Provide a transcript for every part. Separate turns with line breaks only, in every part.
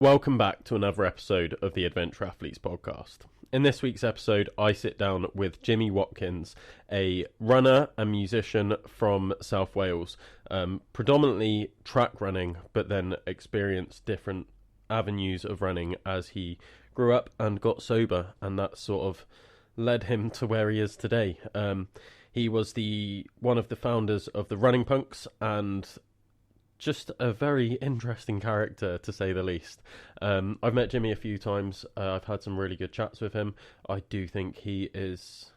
Welcome back to another episode of the Adventure Athletes podcast. In this week's episode, I sit down with Jimmy Watkins, a runner and musician from South Wales, predominantly track running, but then experienced different avenues of running as he grew up and got sober, and that sort of led him to where he is today. He was one of the founders of the Running Punks, and just a very interesting character, to say the least. I've met Jimmy a few times. I've had some really good chats with him. I do think he is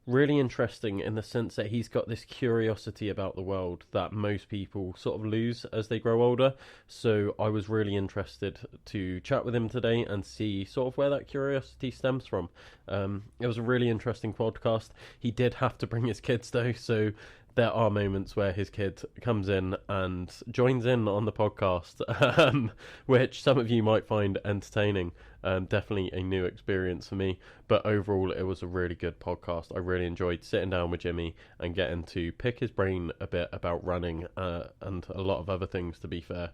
really interesting in the sense that he's got this curiosity about the world that most people sort of lose as they grow older. So I was really interested to chat with him today and see sort of where that curiosity stems from. It was a really interesting podcast. He did have to bring his kids though, so there are moments where his kid comes in and joins in on the podcast, which some of you might find entertaining. Definitely a new experience for me, but overall it was a really good podcast. I really enjoyed sitting down with Jimmy and getting to pick his brain a bit about running and a lot of other things, to be fair,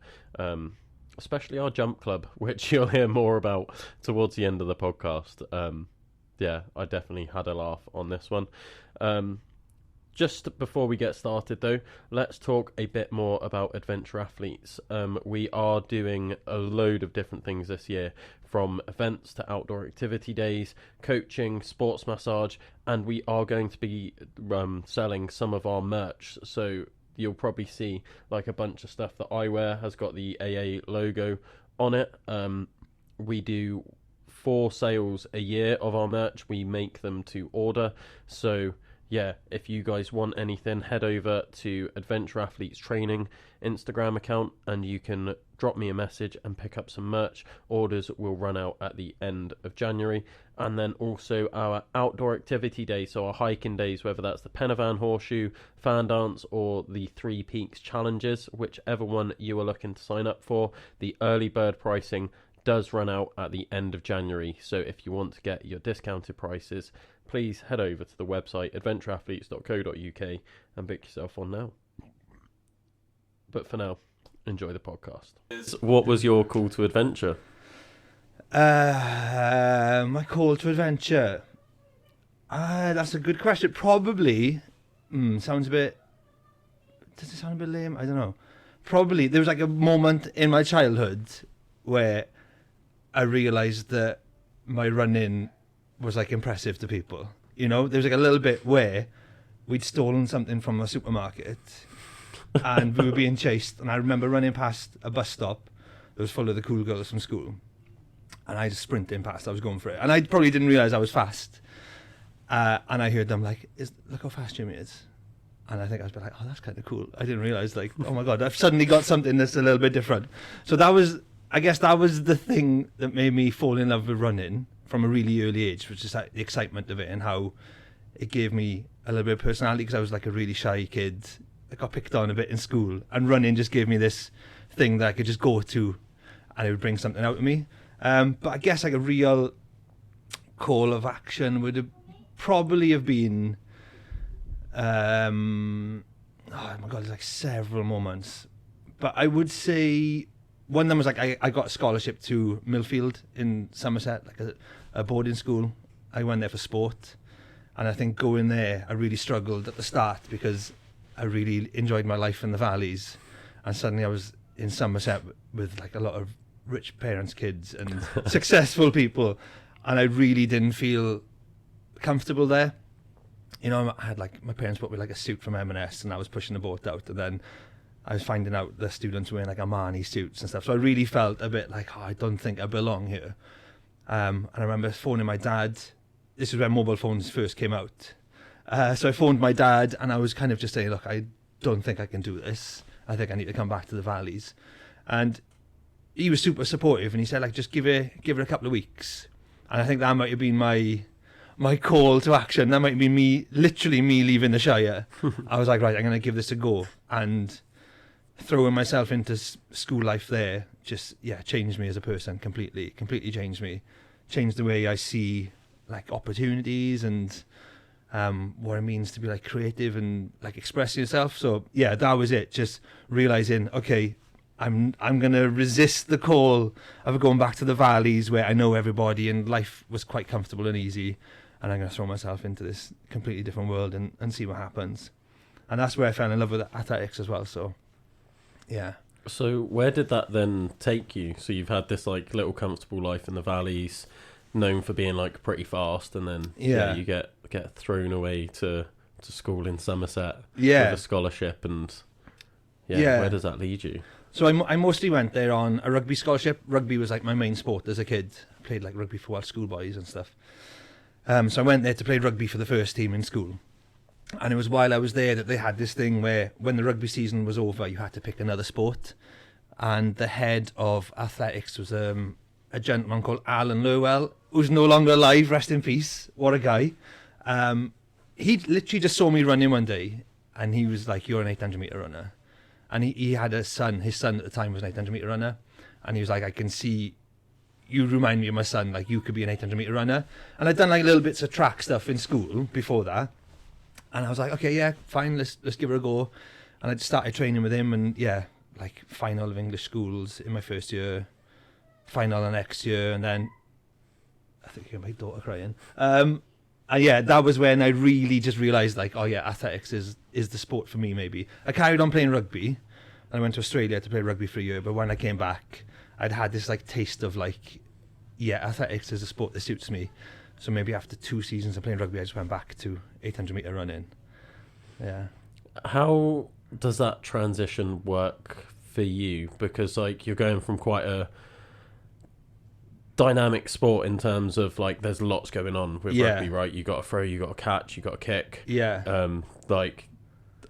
especially our jump club, which you'll hear more about towards the end of the podcast. Yeah, I definitely had a laugh on this one. Just before we get started though, let's talk a bit more about Adventure Athletes. We are doing a load of different things this year, from events to outdoor activity days, coaching, sports massage, and we are going to be selling some of our merch. So you'll probably see like a bunch of stuff that I wear has got the AA logo on it. We do 4 sales a year of our merch. We make them to order. So yeah, if you guys want anything, head over to Adventure Athletes Training Instagram account and you can drop me a message and pick up some merch. Orders will run out at the end of January. And then also our outdoor activity days, so our hiking days, whether that's the Penavan Horseshoe, Fan Dance, or the Three Peaks Challenges, whichever one you are looking to sign up for. The early bird pricing does run out at the end of January, so if you want to get your discounted prices, please head over to the website adventureathletes.co.uk and book yourself on now. But for now, enjoy the podcast. What was your call to adventure?
My call to adventure. That's a good question. Probably sounds a bit. Does it sound a bit lame? I don't know. Probably there was like a moment in my childhood where I realised that my running was like impressive to people. You know, there was like a little bit where we'd stolen something from a supermarket and we were being chased, and I remember running past a bus stop that was full of the cool girls from school, and I just sprinting past. I was going for it, and I probably didn't realise I was fast, and I heard them like, look how fast Jimmy is. And I think I was like, oh, that's kind of cool. I didn't realise, like, oh my God, I've suddenly got something that's a little bit different. So I guess that was the thing that made me fall in love with running from a really early age, which is like the excitement of it and how it gave me a little bit of personality, because I was like a really shy kid. I got picked on a bit in school, and running just gave me this thing that I could just go to and it would bring something out of me. But I guess like a real call of action would have probably have been, oh my God, there's like several moments. But I would say one of them was like I got a scholarship to Millfield in Somerset, like a boarding school. I went there for sport, and I think going there I really struggled at the start because I really enjoyed my life in the valleys, and suddenly I was in Somerset with like a lot of rich parents' kids and successful people, and I really didn't feel comfortable there. You know, I had like, my parents bought me like a suit from M&S, and I was pushing the boat out, and then I was finding out the students were wearing like Armani suits and stuff. So I really felt a bit like, oh, I don't think I belong here. And I remember phoning my dad. This was when mobile phones first came out. So I phoned my dad, and I was kind of just saying, look, I don't think I can do this. I think I need to come back to the valleys. And he was super supportive, and he said, like, just give it a couple of weeks. And I think that might have been my call to action. That might have been me leaving the Shire. I was like, right, I'm going to give this a go. And throwing myself into school life there just, changed me as a person completely changed me. Changed the way I see, like, opportunities and what it means to be, like, creative and, like, expressing yourself. So, yeah, that was it. Just realising, okay, I'm gonna resist the call of going back to the valleys where I know everybody and life was quite comfortable and easy, and I'm gonna throw myself into this completely different world and see what happens. And that's where I fell in love with athletics as well. So, yeah.
So where did that then take you? So you've had this like little comfortable life in the valleys, known for being like pretty fast, and then you get thrown away to school in Somerset with a scholarship, and where does that lead you?
So I mostly went there on a rugby scholarship. Rugby was like my main sport as a kid. I played like rugby for Welsh schoolboys and stuff. So I went there to play rugby for the first team in school. And it was while I was there that they had this thing where when the rugby season was over, you had to pick another sport. And the head of athletics was a gentleman called Alan Lurwell, who's no longer alive, rest in peace. What a guy. He literally just saw me running one day, and he was like, "You're an 800 metre runner." And he had a son. His son at the time was an 800 metre runner. And he was like, "I can see you remind me of my son. Like, you could be an 800 metre runner." And I'd done like little bits of track stuff in school before that. And I was like, "Okay, yeah, fine, let's give it a go." And I just started training with him, and like final of English schools in my first year, final the next year, and then I think you hear my daughter crying. And that was when I really just realised, like, oh yeah, athletics is the sport for me. Maybe I carried on playing rugby, and I went to Australia to play rugby for a year. But when I came back, I'd had this like taste of like, athletics is a sport that suits me. So maybe after 2 seasons of playing rugby, I just went back to 800 metre running. Yeah.
How does that transition work for you? Because like you're going from quite a dynamic sport in terms of like there's lots going on with rugby, right? You got to throw, you got to catch, you got to kick.
Yeah.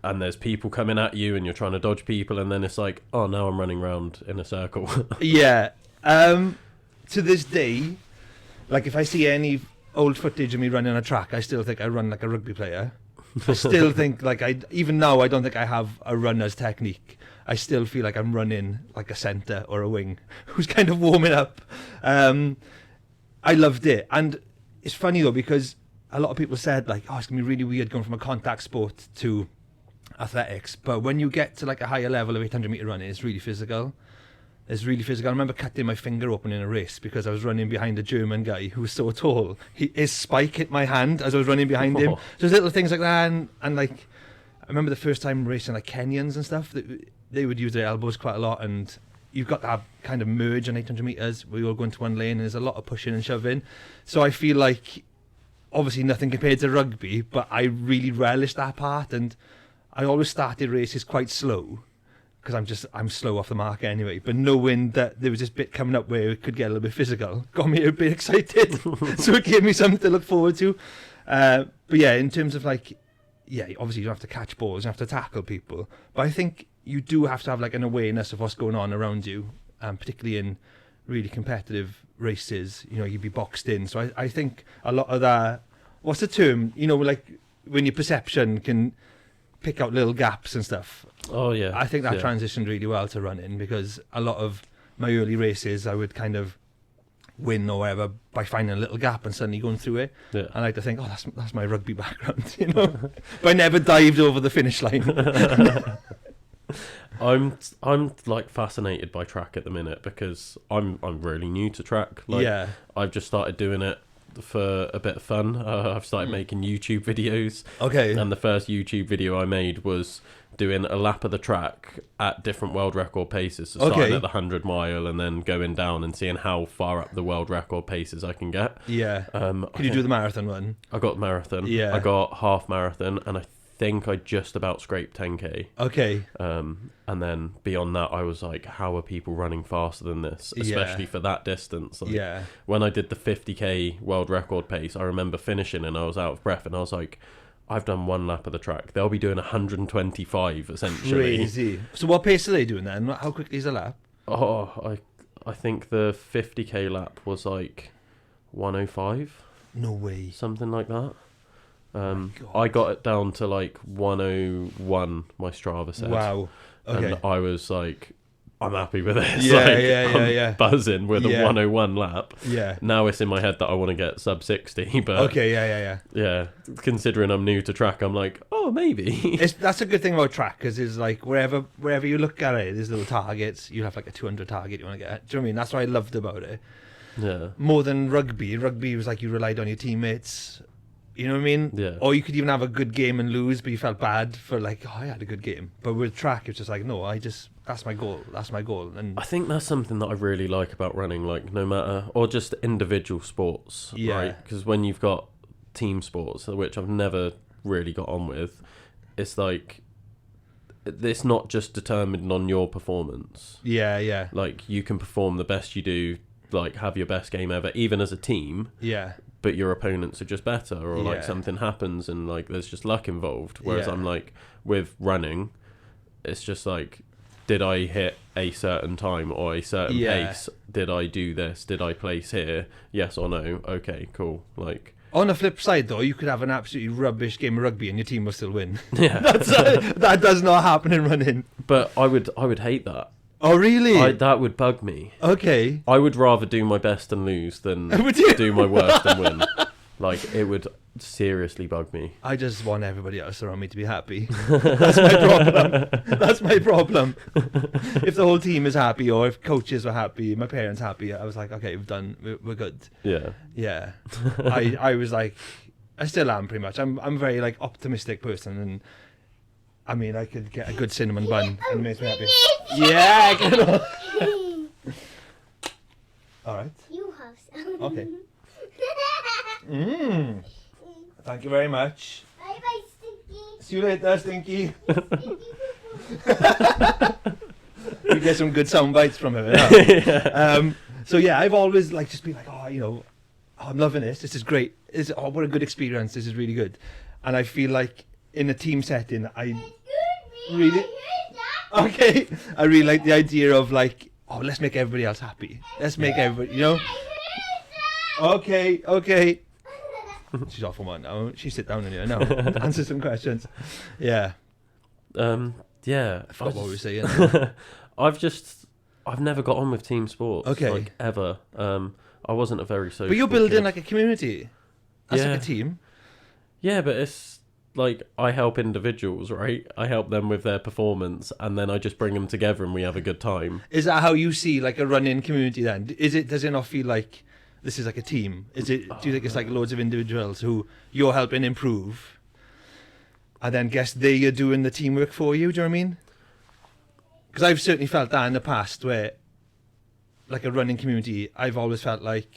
And there's people coming at you and you're trying to dodge people, and then it's like, oh, now I'm running around in a circle.
Yeah. To this day, like if I see any old footage of me running a track, I still think I run like a rugby player. I still think like even now I don't think I have a runner's technique. I still feel like I'm running like a centre or a wing who's kind of warming up. I loved it. And it's funny though, because a lot of people said like, oh, it's going to be really weird going from a contact sport to athletics. But when you get to like a higher level of 800 metre running, it's really physical. It's really physical. I remember cutting my finger open in a race because I was running behind a German guy who was so tall. His spike hit my hand as I was running behind him. So there's little things like that. And like, I remember the first time racing like Kenyans and stuff, they would use their elbows quite a lot. And you've got that kind of merge on 800 metres. We all go into one lane and there's a lot of pushing and shoving. So I feel like, obviously nothing compared to rugby, but I really relished that part. And I always started races quite slow, because I'm slow off the mark anyway. But knowing that there was this bit coming up where it could get a little bit physical got me a bit excited. So it gave me something to look forward to. But yeah, in terms of like, obviously you don't have to catch balls, you have to tackle people. But I think you do have to have like an awareness of what's going on around you, particularly in really competitive races. You know, you'd be boxed in. So I think a lot of that, what's the term? You know, like when your perception can pick out little gaps and stuff.
Oh yeah.
I think that transitioned really well to running, because a lot of my early races I would kind of win or whatever by finding a little gap and suddenly going through it. Yeah. And I like to think, oh, that's my rugby background, you know. But I never dived over the finish line.
I'm like fascinated by track at the minute because I'm really new to track. Like, I've just started doing it for a bit of fun. I've started making YouTube videos. Okay. And the first YouTube video I made was doing a lap of the track at different world record paces. So starting at the 100 mile and then going down and seeing how far up the world record paces I can get. Yeah.
Can you do the marathon one?
I got marathon. Yeah. I got half marathon, and I think I just about scraped 10k. Okay. And then beyond that, I was like, how are people running faster than this, especially for that distance? Like, when I did the 50k world record pace, I remember finishing and I was out of breath, and I was like, I've done one lap of the track. They'll be doing 125 essentially.
Crazy. So what pace are they doing then? How quickly is a lap?
Oh, I think the 50k lap was like 105.
No way.
Something like that. I got it down to like 101, my Strava said.
Wow. Okay.
And I was like I'm happy with this.
Yeah,
like,
yeah.
I'm buzzing with a 101 lap.
Yeah.
Now it's in my head that I want to get sub 60, but
Okay, yeah.
yeah, considering I'm new to track, I'm like, oh, maybe.
That's a good thing about track, because it's like wherever you look at it, there's little targets. You have like a 200 target you want to get. Do you know what I mean? That's what I loved about it.
Yeah.
More than rugby. Rugby was like you relied on your teammates. You know what I mean?
Yeah.
Or you could even have a good game and lose, but you felt bad for like, oh, I had a good game. But with track, it's just like, no, that's my goal. That's my goal. And
I think that's something that I really like about running, like no matter, or just individual sports, right? Because when you've got team sports, which I've never really got on with, it's like, it's not just determined on your performance.
Yeah.
Like you can perform the best you do, like have your best game ever, even as a team.
Yeah.
But your opponents are just better, or like something happens and like there's just luck involved. Whereas I'm like, with running, it's just like, did I hit a certain time or a certain pace? Did I do this? Did I place here? Yes or no? Okay, cool. Like,
on the flip side, though, you could have an absolutely rubbish game of rugby and your team will still win.
Yeah.
That does not happen in running.
But I would hate that.
Oh, really?
That would bug me.
Okay.
I would rather do my best and lose than
Would you?
do my worst and win. Like, it would seriously bug me.
I just want everybody else around me to be happy. That's my problem. That's my problem. If the whole team is happy, or if coaches are happy, my parents happy, I was like, okay, we're good.
Yeah.
Yeah. I was like, I still am pretty much. I'm a very like optimistic person, and I mean, I could get a good cinnamon bun and it makes me happy. Yeah, get on. All right.
You have some.
Okay. Thank you very much.
Bye bye, Stinky.
See you later, Stinky. You get some good sound bites from him. Yeah. So yeah, I've always like just been like, I'm loving this. This is great. What a good experience. This is really good. And I feel like in a team setting, I really like the idea of like, let's make everybody else happy. Let's make everybody, Okay. She's off on one now. She sit down in here now. Answer some questions. Yeah.
Yeah.
I forgot what we were saying.
I've never got on with team sports.
Okay.
Like, ever. I wasn't a very social
But you're building
kid.
like a community. That's like a team.
Yeah, but it's like, I help individuals, right? I help them with their performance, and then I just bring them together and we have a good time.
Is that how you see like a running community then? Does it not feel like this is like a team? Do you think it's like loads of individuals who you're helping improve, and then guess they are doing the teamwork for you? Do you know what I mean? Because I've certainly felt that in the past, where like a running community, I've always felt like,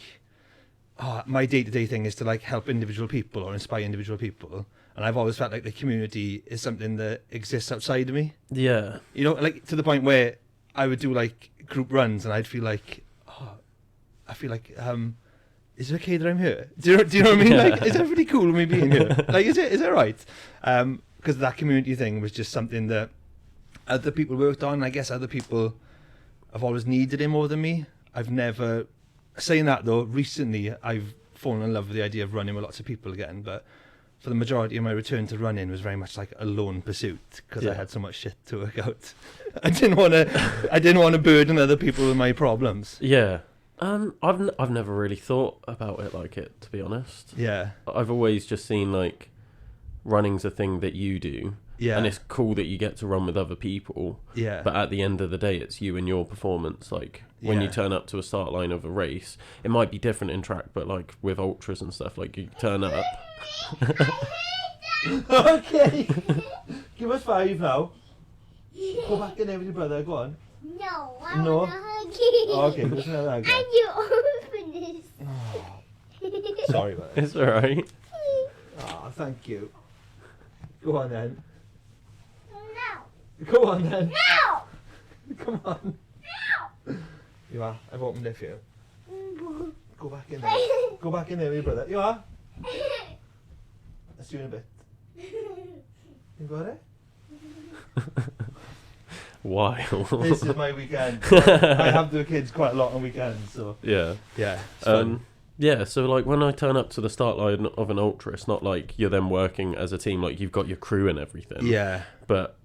my day-to-day thing is to like help individual people or inspire individual people. And I've always felt like the community is something that exists outside of me.
Yeah.
Like to the point where I would do like group runs and I'd feel like, is it okay that I'm here? Do you know what I mean? Like, is everybody cool with me being here? Like, is it right? Because that community thing was just something that other people worked on. I guess other people have always needed it more than me. I've never, saying that though, recently I've fallen in love with the idea of running with lots of people again, but for the majority of my return to running was very much like a lone pursuit, because I had so much shit to work out. I didn't want to burden other people with my problems.
Yeah. I've never really thought about it like it, to be honest.
Yeah.
I've always just seen like running's a thing that you do.
Yeah.
And it's cool that you get to run with other people.
Yeah.
But at the end of the day, it's you and your performance. Like, when you turn up to a start line of a race, it might be different in track, but like with ultras and stuff, like you turn up.
Okay. Give us 5 now. Go back in there with your brother. Go on.
No, I
No?
want to hug you.
Okay, give us another hug.
And you open this.
Sorry about that.
It's alright.
Oh, thank you. Go on then.
No.
Go on then.
No.
Come on.
No.
You are. I've opened it for you. Go back in there. Go back in there with your brother. You are. Let's do it in a bit. You got it?
Wild.
This is my weekend. I have the kids quite a lot on weekends, so
Yeah.
yeah. It's fun.
Yeah, so like when I turn up to the start line of an ultra, it's not like you're then working as a team, like you've got your crew and everything.
Yeah.
But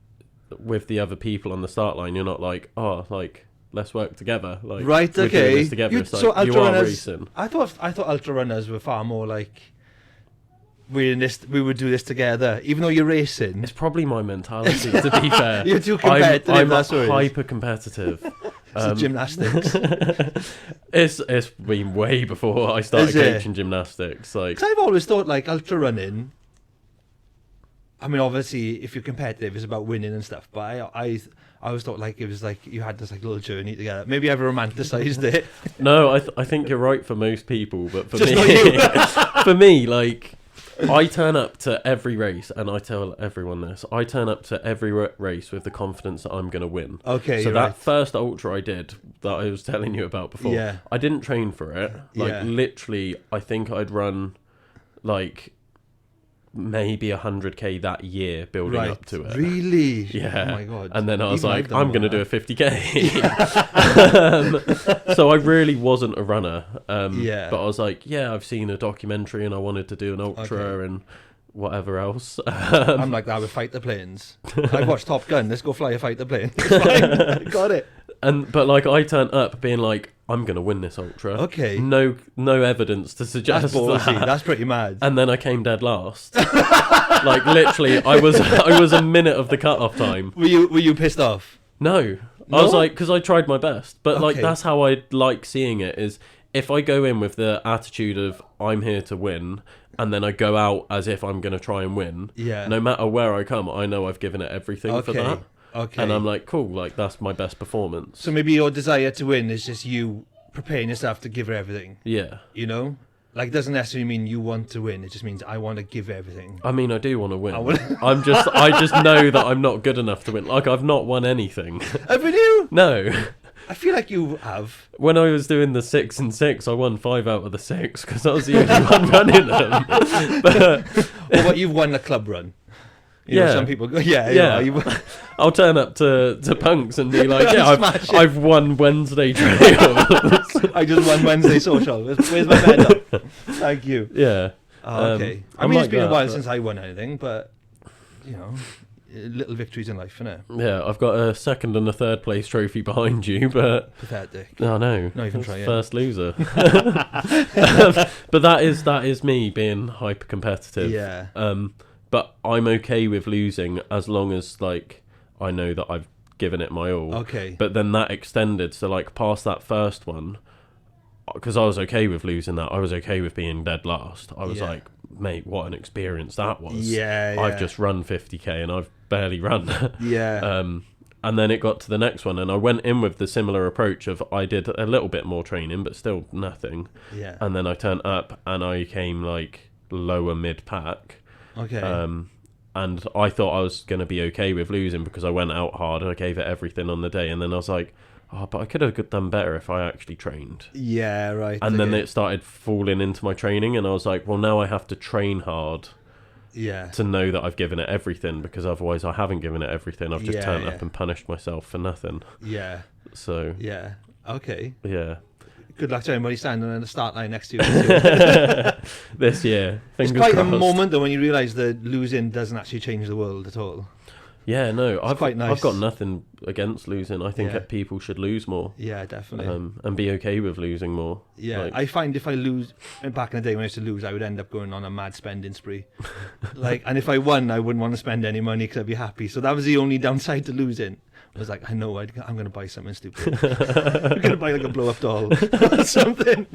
with the other people on the start line, you're not like, oh, like, let's work together. Like,
Right,
we're doing
okay.
this together. It's
So
like, you
ultra
are
runners,
racing.
I thought ultra runners were far more like we would do this together, even though you're racing.
It's probably my mentality, to be fair.
You're too competitive.
I'm
that's what it is.
hyper competitive.
It's gymnastics.
It's been way before I started
Is it?
coaching gymnastics. Like,
'Cause I've always thought like ultra running. I mean, obviously, if you're competitive, it's about winning and stuff. But I always thought like it was like you had this like little journey together. Maybe I've romanticized it.
no, I think you're right for most people, but for
Just
me,
not you.
for me, like, I turn up to every race, and I tell everyone this. I turn up to every race with the confidence that I'm going to win.
Okay,
So
you're
that
right.
first ultra I did, that I was telling you about before,
Yeah.
I didn't train for it. Like,
Yeah.
literally, I think I'd run, like, maybe 100k that year building
Right.
up to it.
Really?
Yeah.
Oh my god.
And then I was
Even I've
like,
done
I'm
all
going to do a
that.
50k. So I really wasn't a runner.
Yeah.
But I was like, yeah, I've seen a documentary and I wanted to do an ultra
Okay.
and whatever else.
I'm like that with fighter planes. I watched Top Gun. Let's go fly a fighter plane. It's fine. Got it.
But like, I turned up being like, I'm going to win this ultra.
Okay.
No evidence to suggest
That's ballsy.
that.
That's pretty mad.
And then I came dead last. Like, literally, I was a minute of the cut-off time.
Were you pissed off?
No. I was
No?
like, because I tried my best. But, like,
Okay.
that's how I like seeing it, is if I go in with the attitude of, I'm here to win, and then I go out as if I'm going to try and win,
Yeah.
no matter where I come, I know I've given it everything for
Okay.
that.
Okay.
And I'm like, cool, like, that's my best performance.
So maybe your desire to win is just you preparing yourself to give everything.
Yeah.
You know, like it doesn't necessarily mean you want to win. It just means I want to give everything.
I mean, I do want to win.
I wanna-
I just know that I'm not good enough to win. Like, I've not won anything.
Haven't you?
No.
I feel like you have.
When I was doing the 6 and 6, I won 5 out of the 6 because I was the only one running them. But
Or what you've won a club run. You know,
Yeah.
some people go, yeah.
Yeah.
You know,
I'll turn up to punks and be like, yeah,
Smash it.
I've won Wednesday trails.
I just won Wednesday social. Where's my medal? Thank you.
Yeah.
Oh, okay. I
I'm
mean,
like
it's been a
that,
while
but-
since I won anything, but you know, little victories in life, innit?
Yeah, I've got a second and a third place trophy behind you, but
Pathetic.
oh no,
Not even
that's
try it.
first loser. But that is me being hyper competitive.
Yeah.
But I'm okay with losing as long as like I know that I've given it my all.
Okay.
But then that extended, so like past that first one, because I was okay with losing that. I was okay with being dead last. I was
Yeah.
like, mate, what an experience that was.
Yeah,
I've
yeah.
just run 50k and I've barely run.
Yeah.
And then it got to the next one, and I went in with the similar approach of I did a little bit more training, but still nothing.
Yeah.
And then I turned up and I came like lower mid pack.
Okay.
And I thought I was going to be okay with losing because I went out hard and I gave it everything on the day. And then I was like, oh, but I could have done better if I actually trained.
Yeah, right.
And then
okay.
it started falling into my training, and I was like, well, now I have to train hard
Yeah.
to know that I've given it everything, because otherwise I haven't given it everything. I've just
Yeah,
turned
yeah.
up and punished myself for nothing.
Yeah.
So,
Yeah. Okay.
yeah.
Good luck to anybody standing on the start line next to you.
This year,
It's
fingers
quite
crossed.
a moment though when you realise that losing doesn't actually change the world at all.
Yeah, no, I've
quite nice.
I've got nothing against losing. I think
Yeah.
that people should lose more.
Yeah, definitely.
And be okay with losing more.
Yeah,
Like,
I find if I lose, back in the day when I used to lose, I would end up going on a mad spending spree. And if I won, I wouldn't want to spend any money because I'd be happy. So that was the only downside to losing. I was like, I know I'm going to buy something stupid. I'm going to buy like a blow-up doll or something.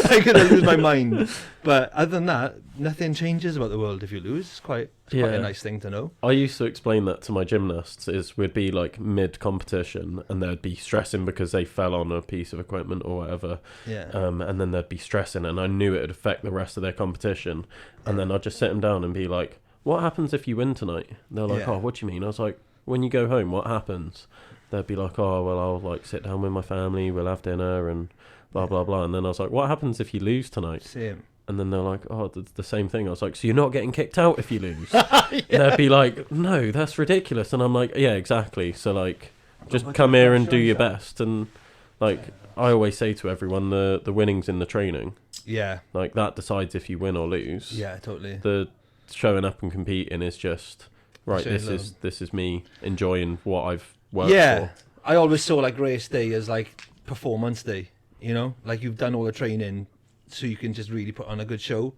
I'm going to lose my mind. But other than that, nothing changes about the world if you lose. It's quite a
Yeah.
nice thing to know.
I used to explain that to my gymnasts, is we'd be like mid competition and they'd be stressing because they fell on a piece of equipment or whatever.
Yeah.
And then they'd be stressing, and I knew it would affect the rest of their competition. And then I'd just sit them down and be like, what happens if you win tonight? And they're like,
Yeah.
oh, what do you mean? I was like, when you go home, what happens? They'd be like, oh, well, I'll like sit down with my family, we'll have dinner and blah, blah, blah. And then I was like, what happens if you lose tonight?
Same.
And then they're like, oh, it's the same thing. I was like, so you're not getting kicked out if you lose? And they'd be like, no, that's ridiculous. And I'm like, yeah, exactly. So like, just come here and do your best. And like, I always say to everyone, the winning's in the training.
Yeah.
Like, that decides if you win or lose.
Yeah, totally.
The showing up and competing is just Right,
So,
this is me enjoying what I've worked
yeah.
for.
I always saw like race day as like performance day, you know, like you've done all the training so you can just really put on a good show.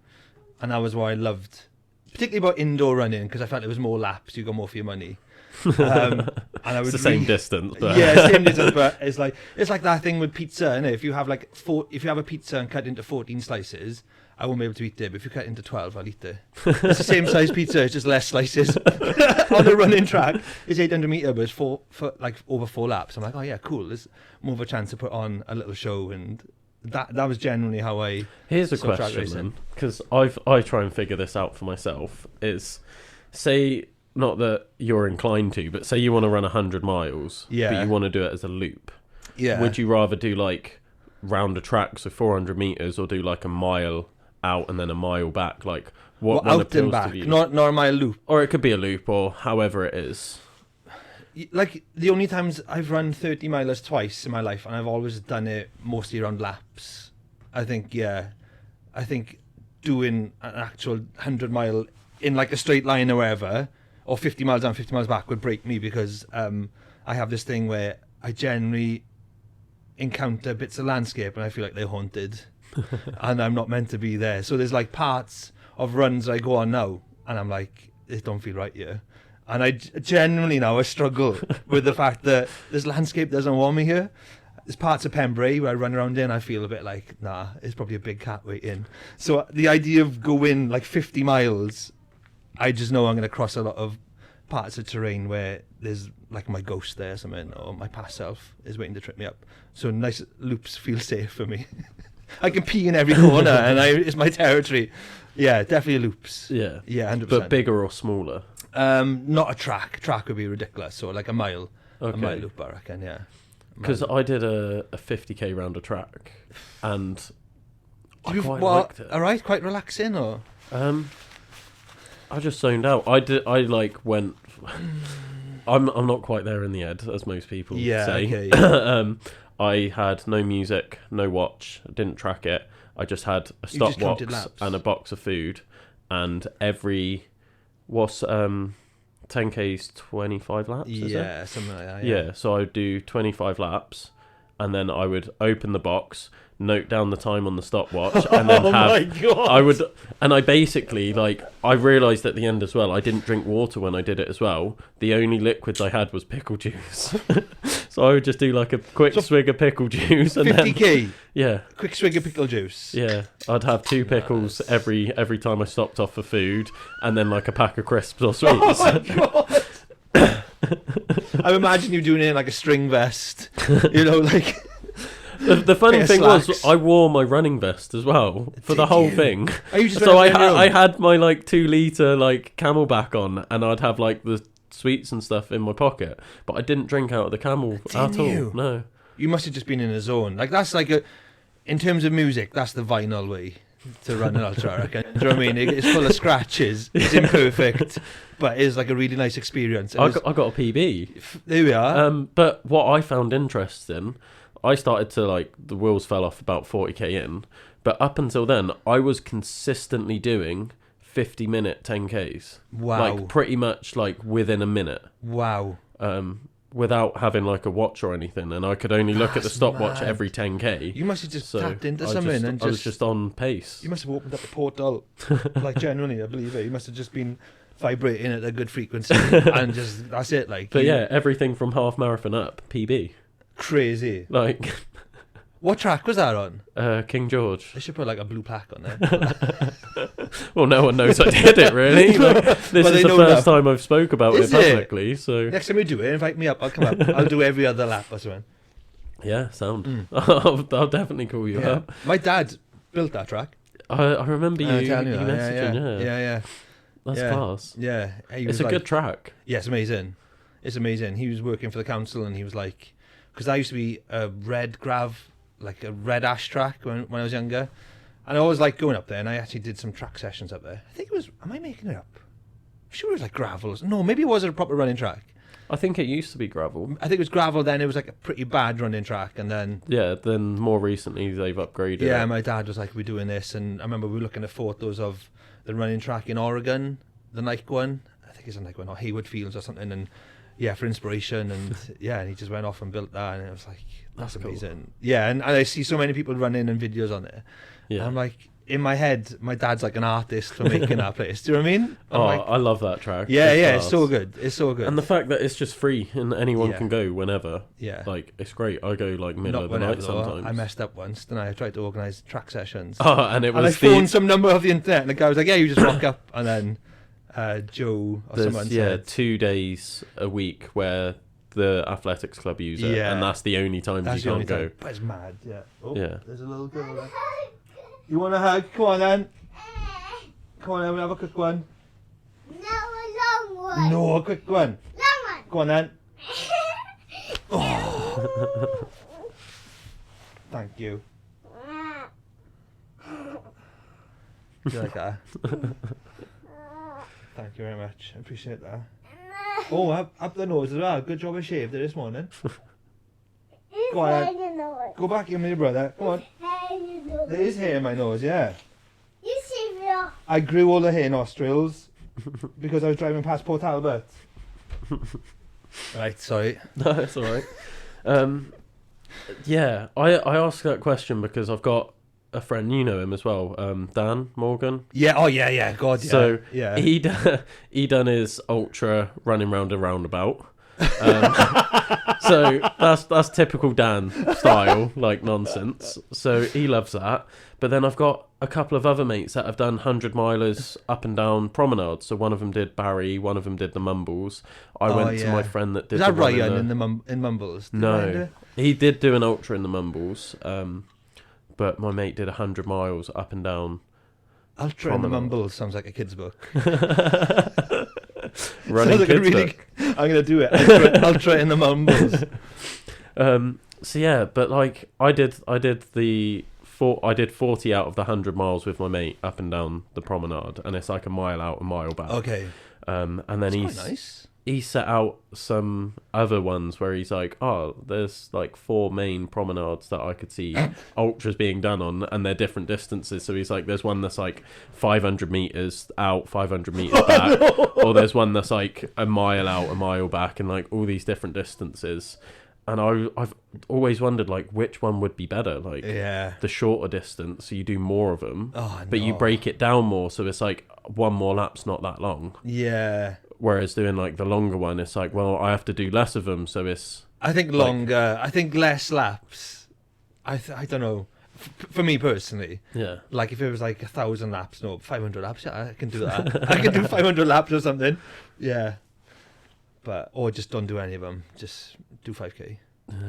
And that was what I loved, particularly about indoor running, because I felt it was more laps, you got more for your money. And I would
It's the same distance, but
yeah, same distance, but it's like that thing with pizza, innit? If you have like if you have a pizza and cut into 14 slices, I won't be able to eat it. But if you cut it into 12, I'll eat it. It's the same size pizza, it's just less slices. On the running track, it's 800 meter, but it's for like over 4 laps. I'm like, oh yeah, cool. There's more of a chance to put on a little show, and that was generally how I.
Here's a
saw track
question,
racing.
then, because I try and figure this out for myself. Is say not that you're inclined to, but say you want to run 100 miles,
Yeah.
but you want to do it as a loop.
Yeah.
Would you rather do like round a track, so 400 meters, or do like a mile out and then a mile back? Like what
Well,
one
out and
appeals
back,
to you?
not my loop.
Or it could be a loop, or however it is.
Like the only times I've run 30 miles twice in my life, and I've always done it mostly around laps. I think doing an actual 100-mile in like a straight line or wherever, or 50 miles down, 50 miles back would break me, because I have this thing where I generally encounter bits of landscape and I feel like they're haunted and I'm not meant to be there. So there's like parts of runs I go on now and I'm like, it don't feel right here. And I generally now I struggle with the fact that this landscape doesn't want me here. There's parts of Pembrey where I run around in, I feel a bit like, nah, it's probably a big cat waiting. So the idea of going like 50 miles, I just know I'm going to cross a lot of parts of terrain where there's like my ghost there or something, or my past self is waiting to trip me up. So nice loops feel safe for me. I can pee in every corner and it's my territory. Yeah, definitely loops.
Yeah.
Yeah, 100%.
But bigger or smaller?
Not a track. Track would be ridiculous. So like a mile.
Okay.
A mile loop, I reckon, yeah.
Because I did a 50k round a track, and I quite liked it.
All right, quite relaxing, or?
I just zoned out. I like went. I'm not quite there in the head, as most people say.
Okay, yeah.
I had no music, no watch, didn't track it. I just had a
You just counted
stopwatch
laps.
and a box of food, and every 10k's 25 laps. Is it?
Yeah, something like that.
Yeah, so I would do 25 laps, and then I would open the box, note down the time on the stopwatch, and then
my God.
I basically, like, I realised at the end as well, I didn't drink water when I did it as well. The only liquids I had was pickle juice. So I would just do like a quick swig of pickle juice, and
50k.
yeah,
Quick swig of pickle juice.
yeah, I'd have 2 pickles every time I stopped off for food, and then like a pack of crisps or sweets.
Oh my God. I imagine you doing it in like a string vest. You know, like.
The funny
Bit of
thing was,
slacks.
I wore my running vest as well for the
Did
whole
you?
thing.
Are you just
So
running on your own?
I had my like 2 litre like Camelback on, and I'd have like the sweets and stuff in my pocket, but I didn't drink out of the Camel at all.
you?
No.
You must have just been in a zone. Like that's like in terms of music, that's the vinyl way to run an ultra, I reckon. Do you know what I mean? It's full of scratches. It's imperfect, but it's like a really nice experience.
I got a PB.
There we are.
But what I found interesting, I started to like, the wheels fell off about 40k in, but up until then, I was consistently doing 50-minute 10Ks.
Wow.
Like pretty much like within a minute.
Wow.
Without having like a watch or anything, and I could only look at the
That's
stopwatch
mad.
every 10k.
You must have just
So
tapped into
I
something and
I was just on pace.
You must have opened up a portal. Like genuinely, I believe it. You must have just been vibrating at a good frequency and just that's it. Like,
But yeah, everything from half marathon up, PB.
crazy.
Like
What track was that on?
King George.
They should put like a blue plaque on there.
Well, no one knows I did it really. Like, this
Well,
is
they
the
know
first
enough.
time I've spoke about
Is
it
it?
publicly. So
Next time we do it, invite me up. I'll come up. I'll do every other lap or something.
yeah, sound.
Mm.
I'll definitely call you
Yeah.
up.
My dad built that track.
I remember you
telling you that.
messaging.
Yeah.
That's
yeah.
class.
Yeah. He
It's
was
a
like,
good track.
Yeah, it's amazing. It's amazing. He was working for the council and he was like, because I used to be a red grav, like a red ash track when I was younger. And I always liked going up there, and I actually did some track sessions up there. I think it was, am I making it up? I'm sure it was like gravel. No, maybe it wasn't a proper running track.
I think it used to be gravel.
I think it was gravel, then it was like a pretty bad running track, and then...
Yeah, then more recently they've upgraded
Yeah,
it.
my dad was like, we're doing this, and I remember we were looking at photos of the running track in Oregon, the Nike one. I think he's on like Hayward Fields or something, and yeah, for inspiration, and yeah, and he just went off and built that, and it was like that's
Cool.
amazing. Yeah, and I see so many people running and videos on it.
Yeah.
And I'm like, in my head, my dad's like an artist for making that place. Do you know what I mean? I'm
Oh,
like,
I love that track.
yeah, it's
class.
so good. It's so good.
And the fact that it's just free and anyone
Yeah.
can go whenever.
Yeah.
Like, it's great. I go like middle
Not
of the
whenever,
night
though.
sometimes.
I messed up once, and I tried to organise track sessions.
Oh, and it
And I
was
phoned some number off the internet, and the guy was like, "Yeah, you just rock up," and then Joe or someone
there's
said,
2 days a week where the athletics club use it,
Yeah.
and that's the only times
"That's
you
the only
can't go.
time." But it's mad. Yeah. Oh,
Yeah.
There's a little girl there. You want a hug? Come on then. Come on then. We'll have a quick one.
No, a long one.
No, a quick one.
Long one.
Go on then. Oh. Thank you. Do you like that? Thank you very much. I appreciate that. Oh, up the nose as well. Good job I shaved it this morning. Go on. Go back in with your brother. Come on. There is hair in my nose, yeah.
You see me off.
I grew all the hair nostrils because I was driving past Port Albert. Right, sorry.
No, it's all right. Yeah, I asked that question because I've got a friend, you know him as well, Dan Morgan.
Yeah, oh yeah, God, yeah.
So
yeah.
he done his ultra running round a roundabout. So that's typical Dan style, like nonsense. So he loves that. But then I've got a couple of other mates that have done 100-milers up and down promenades. So one of them did Barry, one of them did the Mumbles. I went to my friend that did
Is that
the one
Ryan in Mumbles? Did Ryan do
No,
it?
he did do an ultra in the Mumbles. But my mate did 100 miles up and down.
Ultra in the
Promenade.
Mumbles sounds like a kid's book.
Running
Sounds like
kids
book. I'm going to do it. Ultra in the Mumbles.
So yeah, but like I did 40 out of the 100 miles with my mate up and down the promenade, and it's like a mile out, a mile back.
Okay.
And then
That's quite nice.
he set out some other ones where he's like, oh, there's like 4 main promenades that I could see ultras being done on, and they're different distances. So he's like, there's one that's like 500 meters out, 500 meters back, or there's one that's like a mile out, a mile back, and like all these different distances. And I've always wondered like which one would be better, like
Yeah.
the shorter distance, so you do more of them,
Oh,
but you
no.
break it down more, so it's like one more lap's not that long.
Yeah.
Whereas doing like the longer one, it's like, well, I have to do less of them, so it's
I think longer. I think less laps. I don't know. For me personally,
yeah.
like if it was like 1,000 laps, no, 500 laps, yeah, I can do that. I can do 500 laps or something. Yeah. But or just don't do any of them. Just do 5k.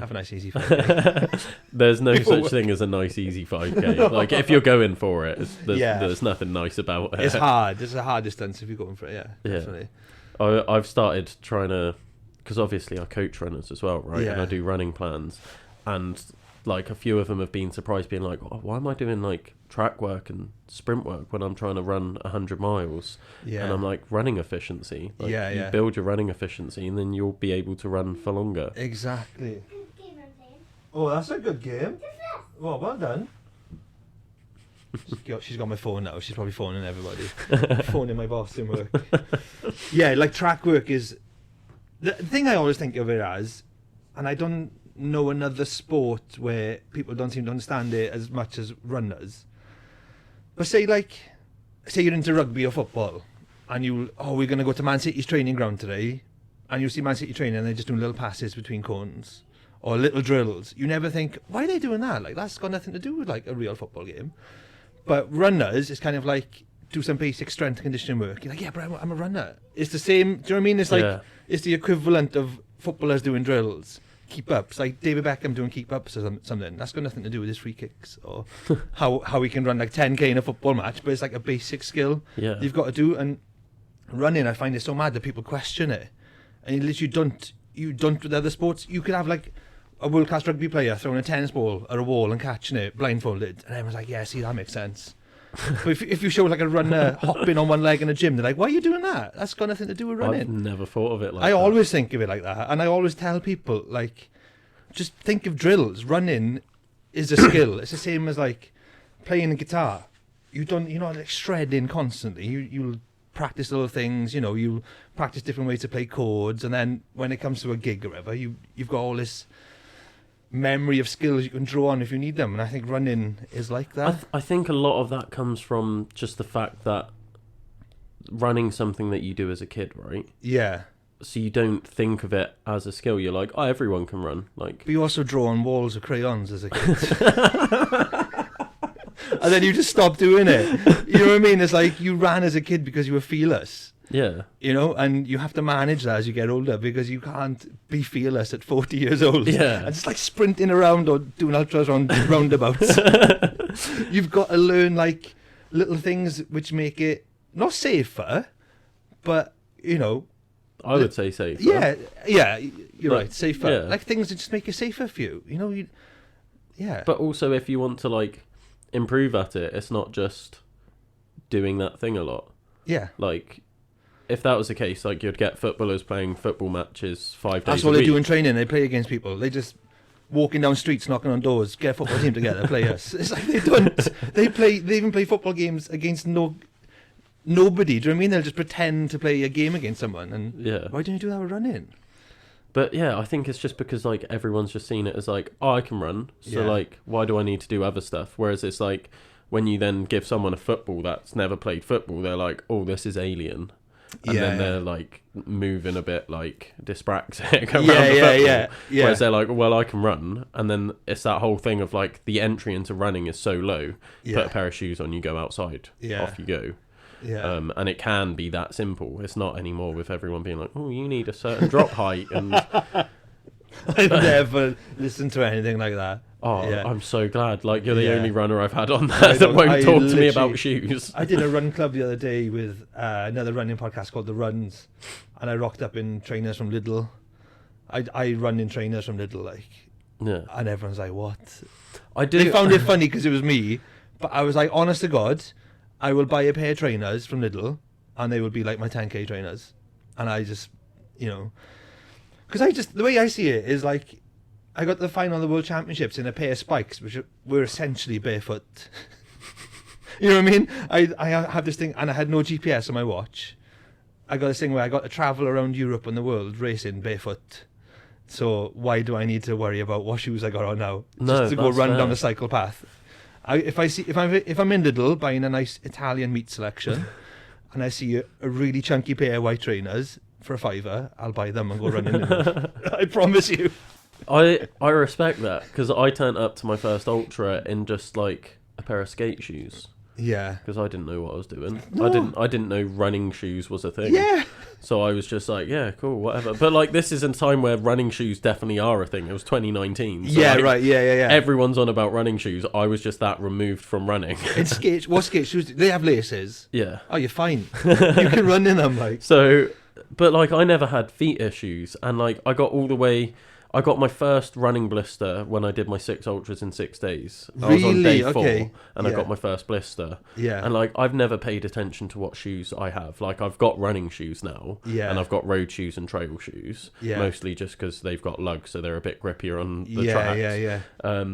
Have a nice easy 5k.
There's no such thing as a nice easy 5k. Like if you're going for it,
Yeah.
there's nothing nice about it.
It's hard. It's a hard distance if you're going for it. Yeah,
Yeah.
definitely.
I've started trying to, because obviously I coach runners as well, right? And
Yeah.
I do running plans, and like a few of them have been surprised, being like, oh, why am I doing like track work and sprint work when I'm trying to run 100 miles?
Yeah.
And I'm like, running efficiency. Like,
Yeah,
you
yeah.
build your running efficiency, and then you'll be able to run for longer.
Exactly.
Good game I'm playing.
Oh, that's a good game. Well done. She's got my phone now. She's probably phoning everybody. Phoning my boss in work. Yeah, like track work is the thing I always think of it as, and I don't know another sport where people don't seem to understand it as much as runners. But say you're into rugby or football, and we're going to go to Man City's training ground today, and you see Man City training and they're just doing little passes between cones or little drills. You never think, why are they doing that? Like, that's got nothing to do with like a real football game. But runners, it's kind of like do some basic strength conditioning work. You're like, yeah, but I'm a runner. It's the same. Do you know what I mean? It's like
Yeah.
it's the equivalent of footballers doing drills, keep ups. Like David Beckham doing keep ups or something. That's got nothing to do with his free kicks or how he can run like 10k in a football match. But it's like a basic skill
Yeah.
you've got to do. And running, I find it so mad that people question it, and you literally don't with other sports. You could have like a world-class rugby player throwing a tennis ball at a wall and catching it blindfolded, and everyone's like, yeah, see, that makes sense. But if you show like a runner hopping on one leg in a gym, they're like, why are you doing that? That's got nothing to do with
I've
running.
never thought of it like
I
that.
always think of it like that, and I always tell people, like, just think of drills. Running is a skill. It's the same as like playing a guitar. You're not like shredding constantly. You'll practice little things. You practice different ways to play chords, and then when it comes to a gig or whatever, you've got all this memory of skills you can draw on if you need them. And I think running is like that.
I think a lot of that comes from just the fact that running's something that you do as a kid, right?
Yeah.
So you don't think of it as a skill. You're like, oh, everyone can run. Like,
but you also draw on walls with crayons as a kid. And then you just stop doing it. You know what I mean? It's like you ran as a kid because you were fearless.
yeah.
And you have to manage that as you get older, because you can't be fearless at 40 years old.
Yeah.
And just like sprinting around or doing ultras on roundabouts. You've got to learn like little things which make it not safer, but
I would say safer.
yeah, you're
Like,
right, safer.
yeah.
Like things that just make it safer for you. Yeah.
But also, if you want to like improve at it, it's not just doing that thing a lot.
Yeah.
Like, if that was the case, like you'd get footballers playing football matches 5 days
That's
a
what they
week.
do in training. They play against people. They just walking down streets, knocking on doors, get a football team together, play us. It's like they don't. They even play football games against nobody. Do you know what I mean? They'll just pretend to play a game against someone. And
Yeah.
why don't you do that with running?
But yeah, I think it's just because like everyone's just seen it as like, oh, I can run, so
Yeah.
like, why do I need to do other stuff? Whereas it's like when you then give someone a football that's never played football, they're like, oh, this is alien, and then they're like moving a bit like dyspraxic around the football.
Yeah.
Whereas they're like, well, I can run, and then it's that whole thing of like the entry into running is so low.
Yeah.
Put a pair of shoes on, you go outside,
Yeah.
off you go.
Yeah.
And it can be that simple. It's not anymore with everyone being like, oh, you need a certain drop height and.
I've never listened to anything like that.
Oh,
Yeah.
I'm so glad. Like, you're the
Yeah.
only runner I've had on
I
there that
don't-
won't
I
talk to me
literally-
about shoes.
I did a run club the other day with another running podcast called The Runs, and I rocked up in trainers from Lidl. I run in trainers from Lidl, like,
Yeah.
and everyone's like, "What?"
I do.
They found it funny because it was me, but I was like, honest to God, I will buy a pair of trainers from Lidl, and they will be like my 10k trainers, and I just, because the way I see it is like, I got to the final of the World Championships in a pair of spikes, which were essentially barefoot. You know what I mean? I have this thing, and I had no GPS on my watch. I got this thing where I got to travel around Europe and the world racing barefoot. So why do I need to worry about what shoes I got on now?
No,
Just to go
that's
run
fair.
down a cycle path. If I'm in Lidl buying a nice Italian meat selection, and I see a really chunky pair of white trainers for £5, I'll buy them and go running. I promise you.
I respect that, because I turned up to my first ultra in just like a pair of skate shoes,
Yeah.
because I didn't know what I was doing.
No.
I didn't know running shoes was a thing.
Yeah.
So I was just like, yeah, cool, whatever. But like, this is a time where running shoes definitely are a thing. It was 2019. So
Yeah,
like,
right. Yeah.
Everyone's on about running shoes. I was just that removed from running.
In skate, what skate shoes? They have laces.
Yeah.
Oh, you're fine. You can run in them, like.
So, but like, I never had feet issues, and like, I got my first running blister when I did my 6 ultras in 6 days. I was on day
Really?
4,
Okay.
and I
Yeah.
got my first blister.
Yeah.
And like, I've never paid attention to what shoes I have. Like, I've got running shoes now,
Yeah.
and I've got road shoes and trail shoes.
Yeah.
Mostly just because they've got lugs, so they're a bit grippier on the
Yeah,
tracks.
yeah.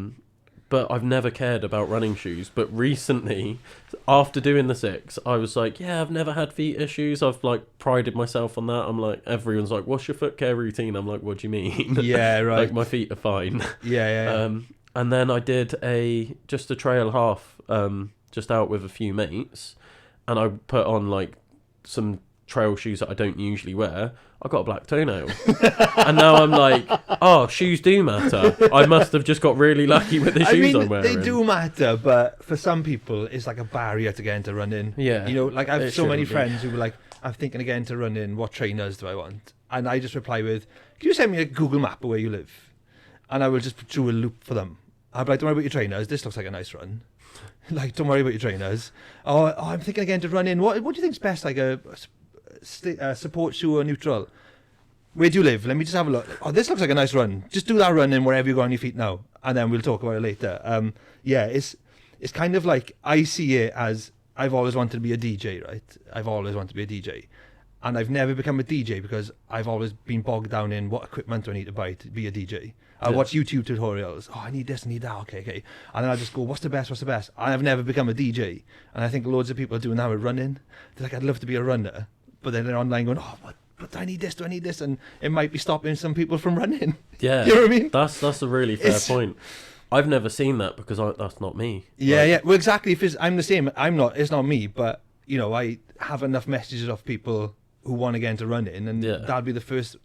But I've never cared about running shoes. But recently, after doing the 6, I was like, yeah, I've never had feet issues. I've like prided myself on that. I'm like, everyone's like, what's your foot care routine? I'm like, what do you mean?
Yeah, right.
Like, my feet are fine.
Yeah.
And then I did just a trail half, just out with a few mates, and I put on like some trail shoes that I don't usually wear. I got a black toenail. And now I'm like, oh, shoes do matter. I must have just got really lucky with the shoes I'm wearing.
they do matter, but for some people, it's like a barrier to get into running.
Yeah.
Like I have
It
so many
shouldn't be.
friends who were like, I'm thinking of getting into running. What trainers do I want? And I just reply with, can you send me a Google map of where you live? And I will just do a loop for them. I'll be like, don't worry about your trainers. This looks like a nice run. Like, don't worry about your trainers. Oh, I'm thinking again to run in. What do you think's best? Like a support shoe or neutral? Where do you live? Let me just have a look. Oh, this looks like a nice run. Just do that run in wherever you go on your feet now, and then we'll talk about it later. Yeah, it's kind of like, I see it as, I've always wanted to be a DJ, right? I've always wanted to be a DJ, And I've never become a DJ because I've always been bogged down in what equipment do I need to buy to be a DJ. I watch YouTube tutorials. Oh, I need this, I need that. Okay. And then I just go, what's the best? And I've never become a DJ. And I think loads of people are doing that with running. They're like, I'd love to be a runner. But then they're online going, oh, but do I need this? And it might be stopping some people from running.
Yeah.
You know what I mean?
That's a really fair point. I've never seen that because that's not me.
Yeah. Well, exactly. I'm the same. It's not me. But, you know, I have enough messages of people who want to get into running. And that'd be the first.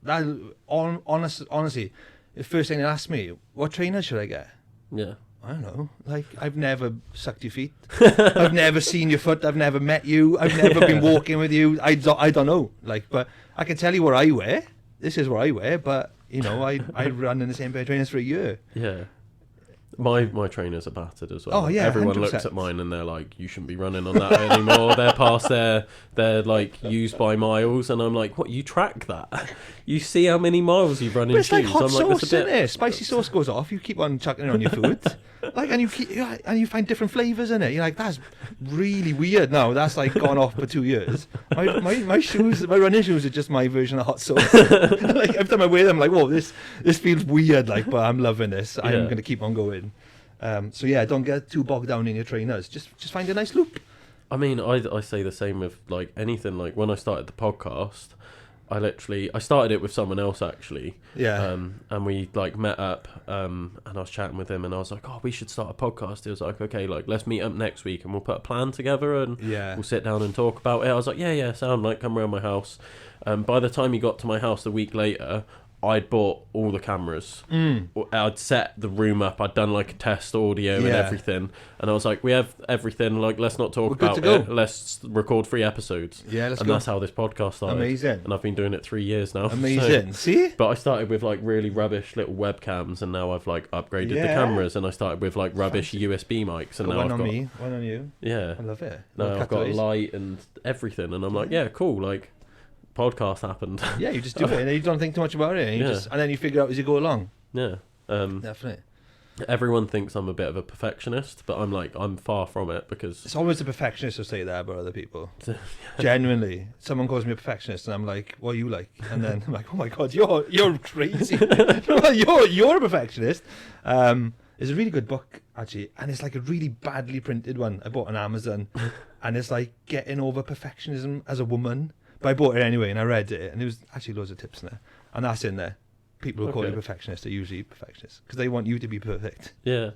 Honestly, the first thing they ask me, what trainer should I get?
Yeah.
I don't know. Like, I've never sucked your feet. I've never seen your foot. I've never met you. I've never been walking with you. I don't know. Like, but I can tell you what I wear. This is what I wear. But, you know, I run in the same pair of trainers for a year.
Yeah. My trainers are battered as well.
Oh, yeah,
everyone
100%.
looks at mine and they're like, you shouldn't be running on that anymore. They're past they're like used by miles, and I'm like, what, you track that? You see how many miles you've run in
But it's
shoes?
like hot
I'm
sauce,
like,
isn't it? Spicy sauce goes off, you keep on chucking it on your food. Like, and you find different flavours in it. You're like, that's really weird now. That's like gone off for 2 years. My shoes, my running shoes are just my version of hot sauce. Like, every time I wear them, I'm like, whoa, this feels weird, like, but I'm loving this. I'm going to keep on going. So yeah, don't get too bogged down in your trainers. Just find a nice loop.
I mean, I say the same with like anything. Like when I started the podcast, I started it with someone else actually.
Yeah.
And we like met up. And I was chatting with him, and I was like, oh, we should start a podcast. He was like, okay, like let's meet up next week, and we'll put a plan together, and we'll sit down and talk about it. I was like, yeah, sound like come around my house. By the time he got to my house a week later, I'd bought all the cameras. I'd set the room up. I'd done like a test audio and everything. And I was like, we have everything. Like, let's not talk about it. Let's record 3 episodes.
Yeah, let's
go. And that's how this podcast started.
Amazing.
And I've been doing it 3 years now.
Amazing. See?
But I started with like really rubbish little webcams, and now I've like upgraded the cameras. And I started with like rubbish USB mics, and now
one
I've
on
got
me, one on you.
Yeah.
I love it.
No, I've got a light and everything, and I'm like, yeah, cool. Like, podcast happened.
Yeah, you just do it, and you don't think too much about it, and then you figure out as you go along.
Yeah.
Definitely.
Everyone thinks I'm a bit of a perfectionist, but I'm far from it, because
it's always the perfectionist who say that about other people. Genuinely, someone calls me a perfectionist, and I'm like, "What are you like?" And then I'm like, "Oh my god, you're crazy. you're a perfectionist." It's a really good book actually, and it's like a really badly printed one. I bought on Amazon, and it's like getting over perfectionism as a woman. But I bought it anyway, and I read it, and there was actually loads of tips in there, and that's in there. People who call you perfectionist are usually perfectionists because they want you to be perfect.
Yeah,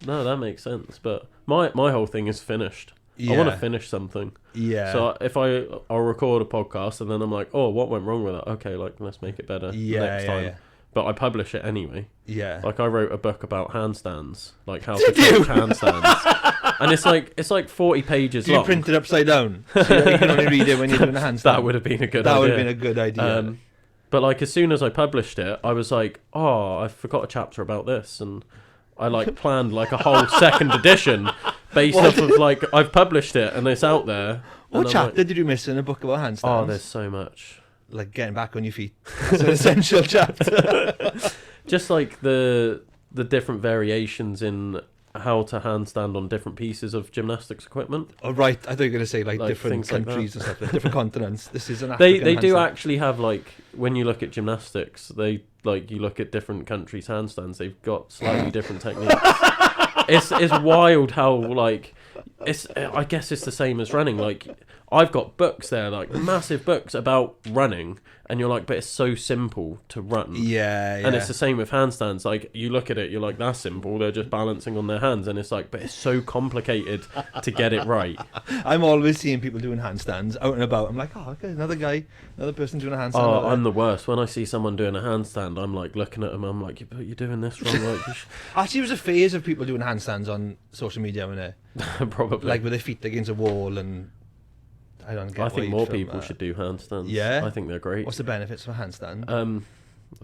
no, that makes sense. But my whole thing is finished. I want to finish something. Yeah. So if I'll record a podcast, and then I'm like, oh, what went wrong with that? Okay, like let's make it better next time. Yeah. But I publish it anyway. Yeah. Like I wrote a book about handstands, like how to coach handstands. And it's like 40 pages long.
Do you print it upside down? So you can only read it when you're doing a handstand.
That would have been a good idea.
That would have been a good idea.
But like as soon as I published it, I was like, oh, I forgot a chapter about this, and I like planned like a whole second edition based off of like I've published it and it's out there.
What chapter did you miss in a book about handstands?
Oh, there's so much.
Like getting back on your feet. That's an essential chapter.
Just like the different variations in how to handstand on different pieces of gymnastics equipment.
Oh right, I thought you were going to say like different countries and stuff, like different continents. This is an African
They do
handstand.
actually have like when you look at gymnastics, they like you look at different countries' handstands. They've got slightly different techniques. It's wild how like I guess it's the same as running. Like I've got books there, like massive books about running, and you're like, but it's so simple to run.
Yeah.
And it's the same with handstands. Like you look at it, you're like, that's simple. They're just balancing on their hands, and it's like, but it's so complicated to get it right.
I'm always seeing people doing handstands out and about. I'm like, oh, okay, another person doing a handstand.
Oh, I'm the worst. When I see someone doing a handstand, I'm like looking at them. I'm like, you're doing this wrong. Like,
actually, there was a phase of people doing handstands on social media, wasn't there?
Probably.
Like with their feet against a wall and. I
think more people should do handstands. Yeah, I think they're great.
What's the benefits of a handstand?
I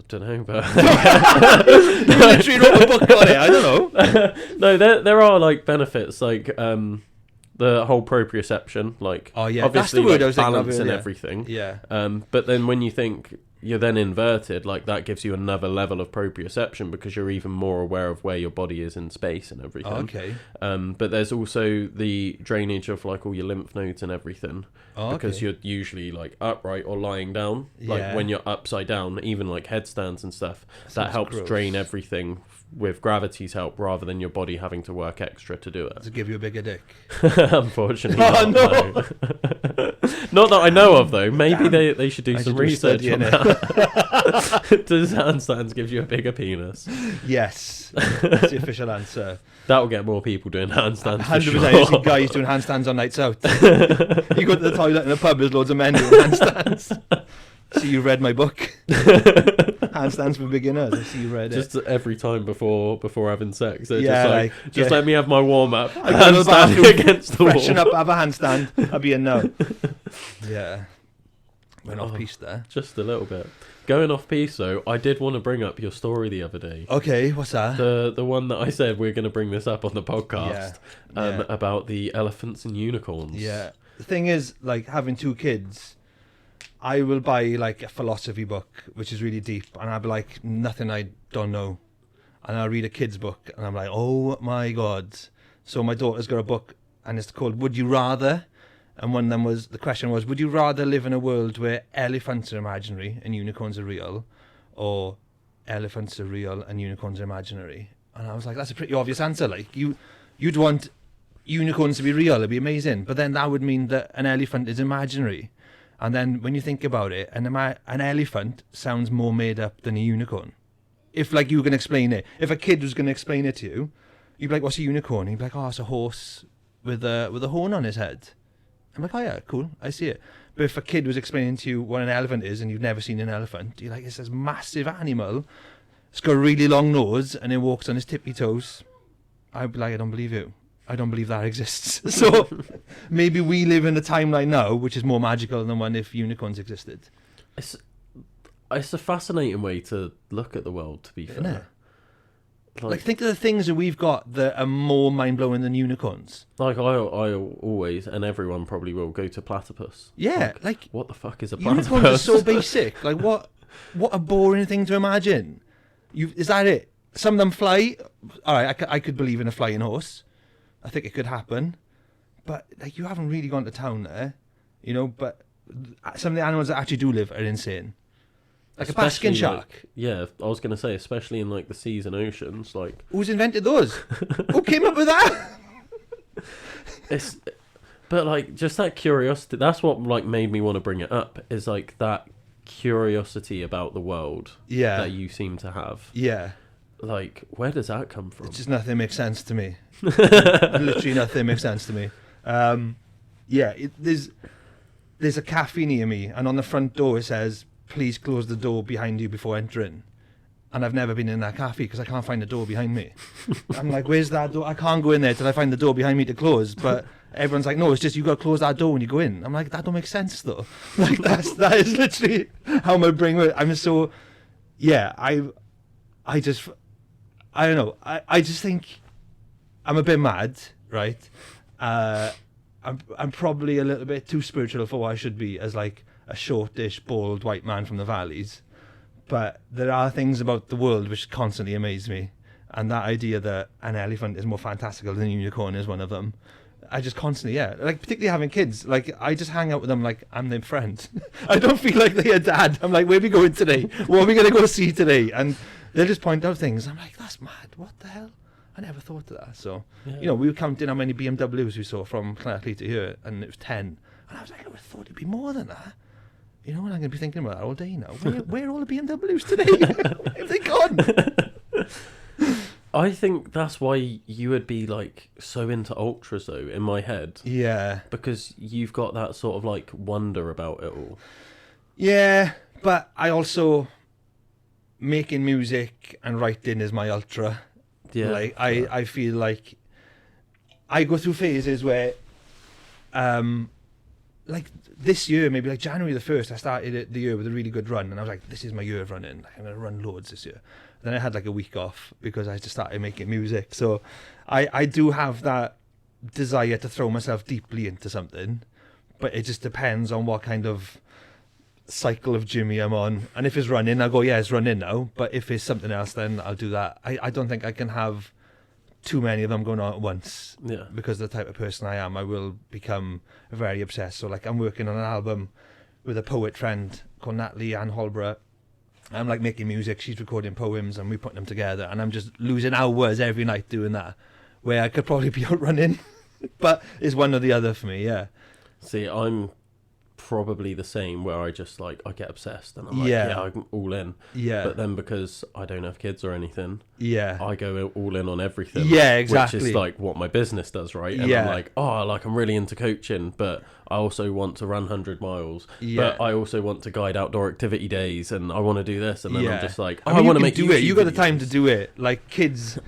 don't know, but
you literally wrote a book on it. I don't know.
No, there are like benefits, like the whole proprioception, like
obviously
that's the word, like, balance and everything.
Yeah.
But then when you think you're then inverted, like that gives you another level of proprioception because you're even more aware of where your body is in space and everything.
Okay.
But there's also the drainage of like all your lymph nodes and everything, because you're usually like upright or lying down. Like
Yeah.
when you're upside down, even like headstands and stuff, that
Sounds
helps
gross.
drain everything with gravity's help rather than your body having to work extra to do it.
To give you a bigger dick.
Unfortunately,
Oh,
not,
no.
no. Not that I know of, though. Maybe they should do
I
some
should do
research
study
on
in
that. Does handstands give you a bigger penis?
Yes. That's the official answer.
That will get more people doing handstands.
100%.
For
You see
sure.
guys doing handstands on nights out. You go to the toilet in a pub, there's loads of men doing handstands. See, you read my book. Handstands for beginners. I see you read
Just
it.
every time before having sex, they're
Yeah,
just like,
yeah.
let me have my warm up.
I go to the bathroom,
Handstand against the
Freshen
wall.
up, have a handstand. I'll be in now. Yeah. Went off
Oh.
piece there.
Just a little bit. Going off piece though, I did want to bring up your story the other day.
Okay, what's that?
The one that I said we're going to bring this up on the podcast
Yeah.
about the elephants and unicorns.
Yeah. The thing is, like, having two kids, I will buy, like, a philosophy book, which is really deep, and I'll be like, nothing I don't know. And I'll read a kid's book, and I'm like, oh my God. So my daughter's got a book, and it's called Would You Rather? And one of them was, the question was, would you rather live in a world where elephants are imaginary and unicorns are real, or elephants are real and unicorns are imaginary? And I was like, that's a pretty obvious answer. Like, you'd want unicorns to be real, it'd be amazing. But then that would mean that an elephant is imaginary. And then when you think about it, an elephant sounds more made up than a unicorn. If, like, you can explain it. If a kid was going to explain it to you, you'd be like, what's a unicorn? And you'd be like, oh, it's a horse with a horn on his head. I'm like, oh yeah, cool, I see it. But if a kid was explaining to you what an elephant is and you've never seen an elephant, you're like, it's this massive animal. It's got a really long nose and it walks on its tippy toes. I'd be like, I don't believe you. I don't believe that exists. So maybe we live in a timeline now which is more magical than one if unicorns existed.
It's a fascinating way to look at the world, to be fair.
Isn't it? Like, think of the things that we've got that are more mind-blowing than unicorns.
Like, I always, and everyone probably will, go to platypus.
Yeah, like
What the fuck is a platypus?
unicorns are so basic. Like, what a boring thing to imagine. Is that it? Some of them fly. All right, I could believe in a flying horse. I think it could happen. But, like, you haven't really gone to town there, you know, but some of the animals that actually do live are insane. Like a basking
Especially,
shark.
like, yeah, I was going to say, especially in, like, the seas and oceans, like...
Who's invented those? Who came up with that?
But, like, just that curiosity, that's what, like, made me want to bring it up, is, like, that curiosity about the world
Yeah.
that you seem to have.
Yeah.
Like, where does that come from?
It's just nothing makes sense to me. Literally nothing makes sense to me. There's a cafe near me, and on the front door it says, please close the door behind you before entering. And I've never been in that cafe because I can't find the door behind me. I'm like, where's that door? I can't go in there till I find the door behind me to close. But everyone's like, no, it's just you got to close that door when you go in. I'm like, that don't make sense though. Like, that is literally how my brain works. I'm so, yeah, I don't know. I just think I'm a bit mad, right? I'm probably a little bit too spiritual for what I should be as, like, a shortish, bald white man from the valleys. But there are things about the world which constantly amaze me. And that idea that an elephant is more fantastical than a unicorn is one of them. I just constantly, yeah. Like, particularly having kids, like, I just hang out with them like I'm their friend. I don't feel like they're dad. I'm like, where are we going today? What are we going to go see today? And they'll just point out things. I'm like, that's mad. What the hell? I never thought of that. So,
Yeah.
you know, we were counting how many BMWs we saw from Clanacleet to here, and it was 10. And I was like, I would have thought it'd be more than that. You know, and I'm going to be thinking about that all day now. Where are all the BMWs today? Where have they gone?
I think that's why you would be, like, so into ultras, though, in my head.
Yeah.
Because you've got that sort of, like, wonder about it all.
Yeah, but I also, making music and writing is my ultra.
Yeah.
Like, I feel like I go through phases where, like, this year, maybe like January the 1st, I started the year with a really good run, and I was like, this is my year of running. Like, I'm going to run loads this year. Then I had like a week off because I just started making music. So I do have that desire to throw myself deeply into something, but it just depends on what kind of cycle of Jimmy I'm on. And if it's running, I'll go, yeah, it's running now. But if it's something else, then I'll do that. I don't think I can have too many of them going on at once.
Yeah.
Because of the type of person I am, I will become very obsessed. So like I'm working on an album with a poet friend called Natalie Ann Holborough. I'm like making music, she's recording poems and we're putting them together, and I'm just losing hours every night doing that, where I could probably be out running. But it's one or the other for me, yeah.
See, I'm probably the same, where I just like, I get obsessed and I'm like,
Yeah.
yeah, I'm all in.
Yeah.
But then because I don't have kids or anything,
Yeah.
I go all in on everything.
Yeah, exactly.
Which is like what my business does, right? And
Yeah.
I'm like, oh, like I'm really into coaching, but I also want to run 100 miles.
Yeah.
But I also want to guide outdoor activity days, and I want to do this. And then I'm just like, oh,
I mean,
I want to
you
make
can do it.
YouTube
You got the time
videos.
to do it. Like kids,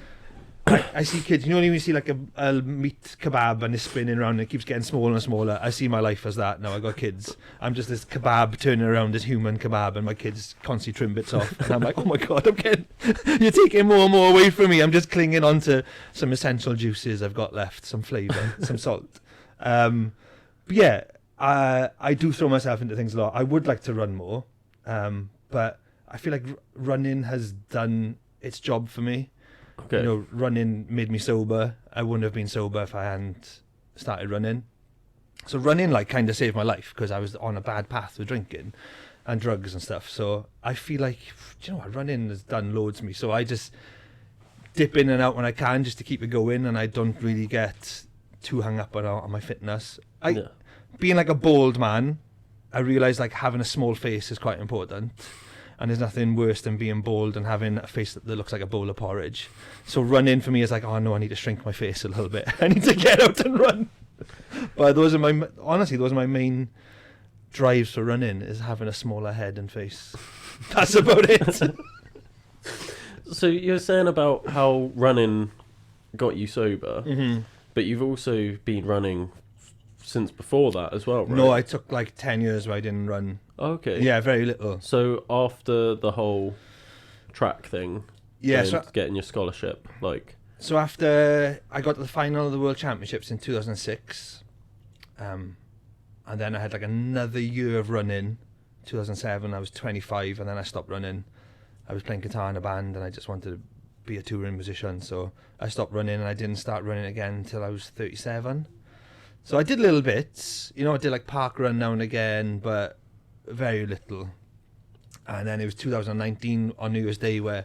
I see kids. You know when you see like a meat kebab and it's spinning around and it keeps getting smaller and smaller. I see my life as that now. I got kids. I'm just this kebab turning around, this human kebab, and my kids constantly trim bits off. And I'm like, oh my god, I'm getting. You're taking more and more away from me. I'm just clinging on to some essential juices I've got left, some flavour, some salt. But yeah, I do throw myself into things a lot. I would like to run more, but I feel like running has done its job for me.
Okay.
You know, running made me sober. I wouldn't have been sober if I hadn't started running. So running like kind of saved my life because I was on a bad path with drinking and drugs and stuff. So I feel like, do you know what, running has done loads for me. So I just dip in and out when I can just to keep it going, and I don't really get too hung up on my fitness.
Yeah.
Being like a bald man, I realise like having a small face is quite important. And there's nothing worse than being bald and having a face that looks like a bowl of porridge. So running for me is like, oh no, I need to shrink my face a little bit. I need to get out and run. But those are my main drives for running, is having a smaller head and face. That's about it.
So you're saying about how running got you sober,
Mm-hmm.
but you've also been running since before that as well, right?
No, I took like 10 years where I didn't run.
Okay.
Yeah, very little.
So after the whole track thing,
Yeah,
getting your scholarship, like,
So after I got to the final of the World Championships in 2006, and then I had like another year of running. 2007, I was 25, and then I stopped running. I was playing guitar in a band, and I just wanted to be a touring musician. So I stopped running, and I didn't start running again until I was 37. So I did little bits, you know. I did like park run now and again, but very little. And then it was 2019 on New Year's Day where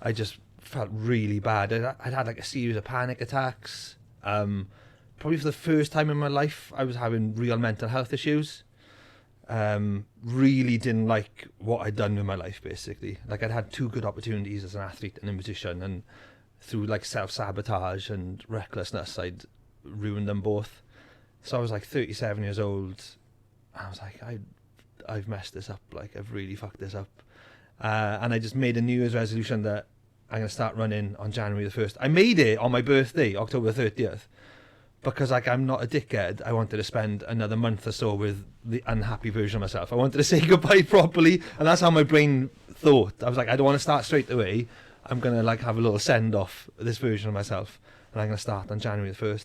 I just felt really bad. I'd had like a series of panic attacks. Probably for the first time in my life, I was having real mental health issues. Really didn't like what I'd done with my life, basically. Like I'd had two good opportunities as an athlete and a musician, and through like self-sabotage and recklessness, I'd ruined them both. So I was like 37 years old, and I was like, I've messed this up. Like I've really fucked this up. And I just made a New Year's resolution that I'm going to start running on January the 1st. I made it on my birthday, October 30th, because like I'm not a dickhead. I wanted to spend another month or so with the unhappy version of myself. I wanted to say goodbye properly, and that's how my brain thought. I was like, I don't want to start straight away. I'm going to like have a little send off of this version of myself, and I'm going to start on January the 1st.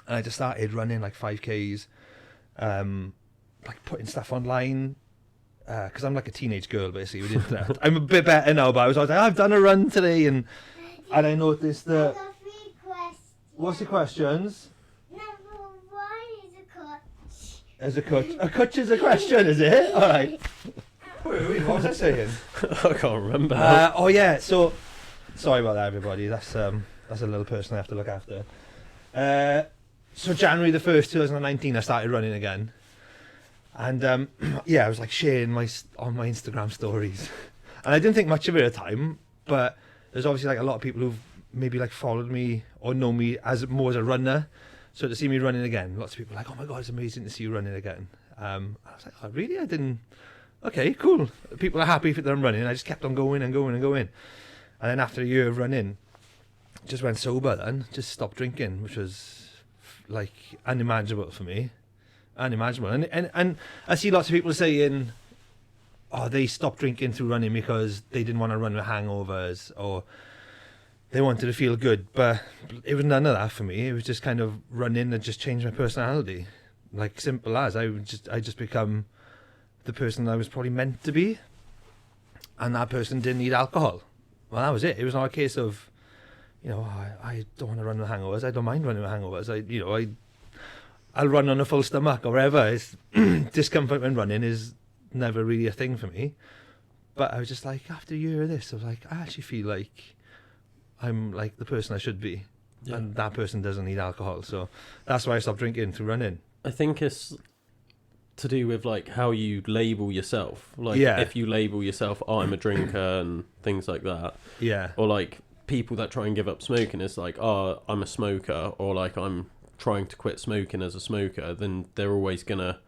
And I just started running like 5Ks, like putting stuff online, because I'm like a teenage girl basically with the internet. I'm a bit better now, but I was like, I've done a run today, and I noticed
I
that.
got 3 questions.
What's the questions?
Number 1 is a coach.
There's a cut. A cut is a question, is it? All right. Wait, what was I saying?
I can't remember.
Oh yeah. So sorry about that, everybody. That's a little person I have to look after. So January the 1st, 2019, I started running again. And yeah, I was like sharing on my Instagram stories. And I didn't think much of it at the time, but there's obviously like a lot of people who've maybe like followed me or know me as more as a runner. So to see me running again, lots of people are like, oh my God, it's amazing to see you running again. I was like, oh really? I didn't. Okay, cool. People are happy that I'm running. I just kept on going and going and going. And then after a year of running, just went sober then, just stopped drinking, which was like unimaginable for me. Unimaginable. And I see lots of people saying, oh, they stopped drinking through running because they didn't want to run with hangovers, or they wanted to feel good. But it was none of that for me. It was just kind of running and just changed my personality. Like simple as I just become the person I was probably meant to be, and that person didn't need alcohol. Well, that was it. It was not a case of, I don't want to run with hangovers. I don't mind running with hangovers. I'll run on a full stomach or whatever. It's discomfort when running is never really a thing for me. But I was just like, after a year of this, I was like, I actually feel like I'm like the person I should be. Yeah. And that person doesn't need alcohol. So that's why I stopped drinking through running.
I think it's to do with like how you label yourself. Like if you label yourself, I'm a drinker and things like that.
Yeah.
Or like people that try and give up smoking is like, oh, I'm a smoker, or like I'm trying to quit smoking as a smoker. Then they're always gonna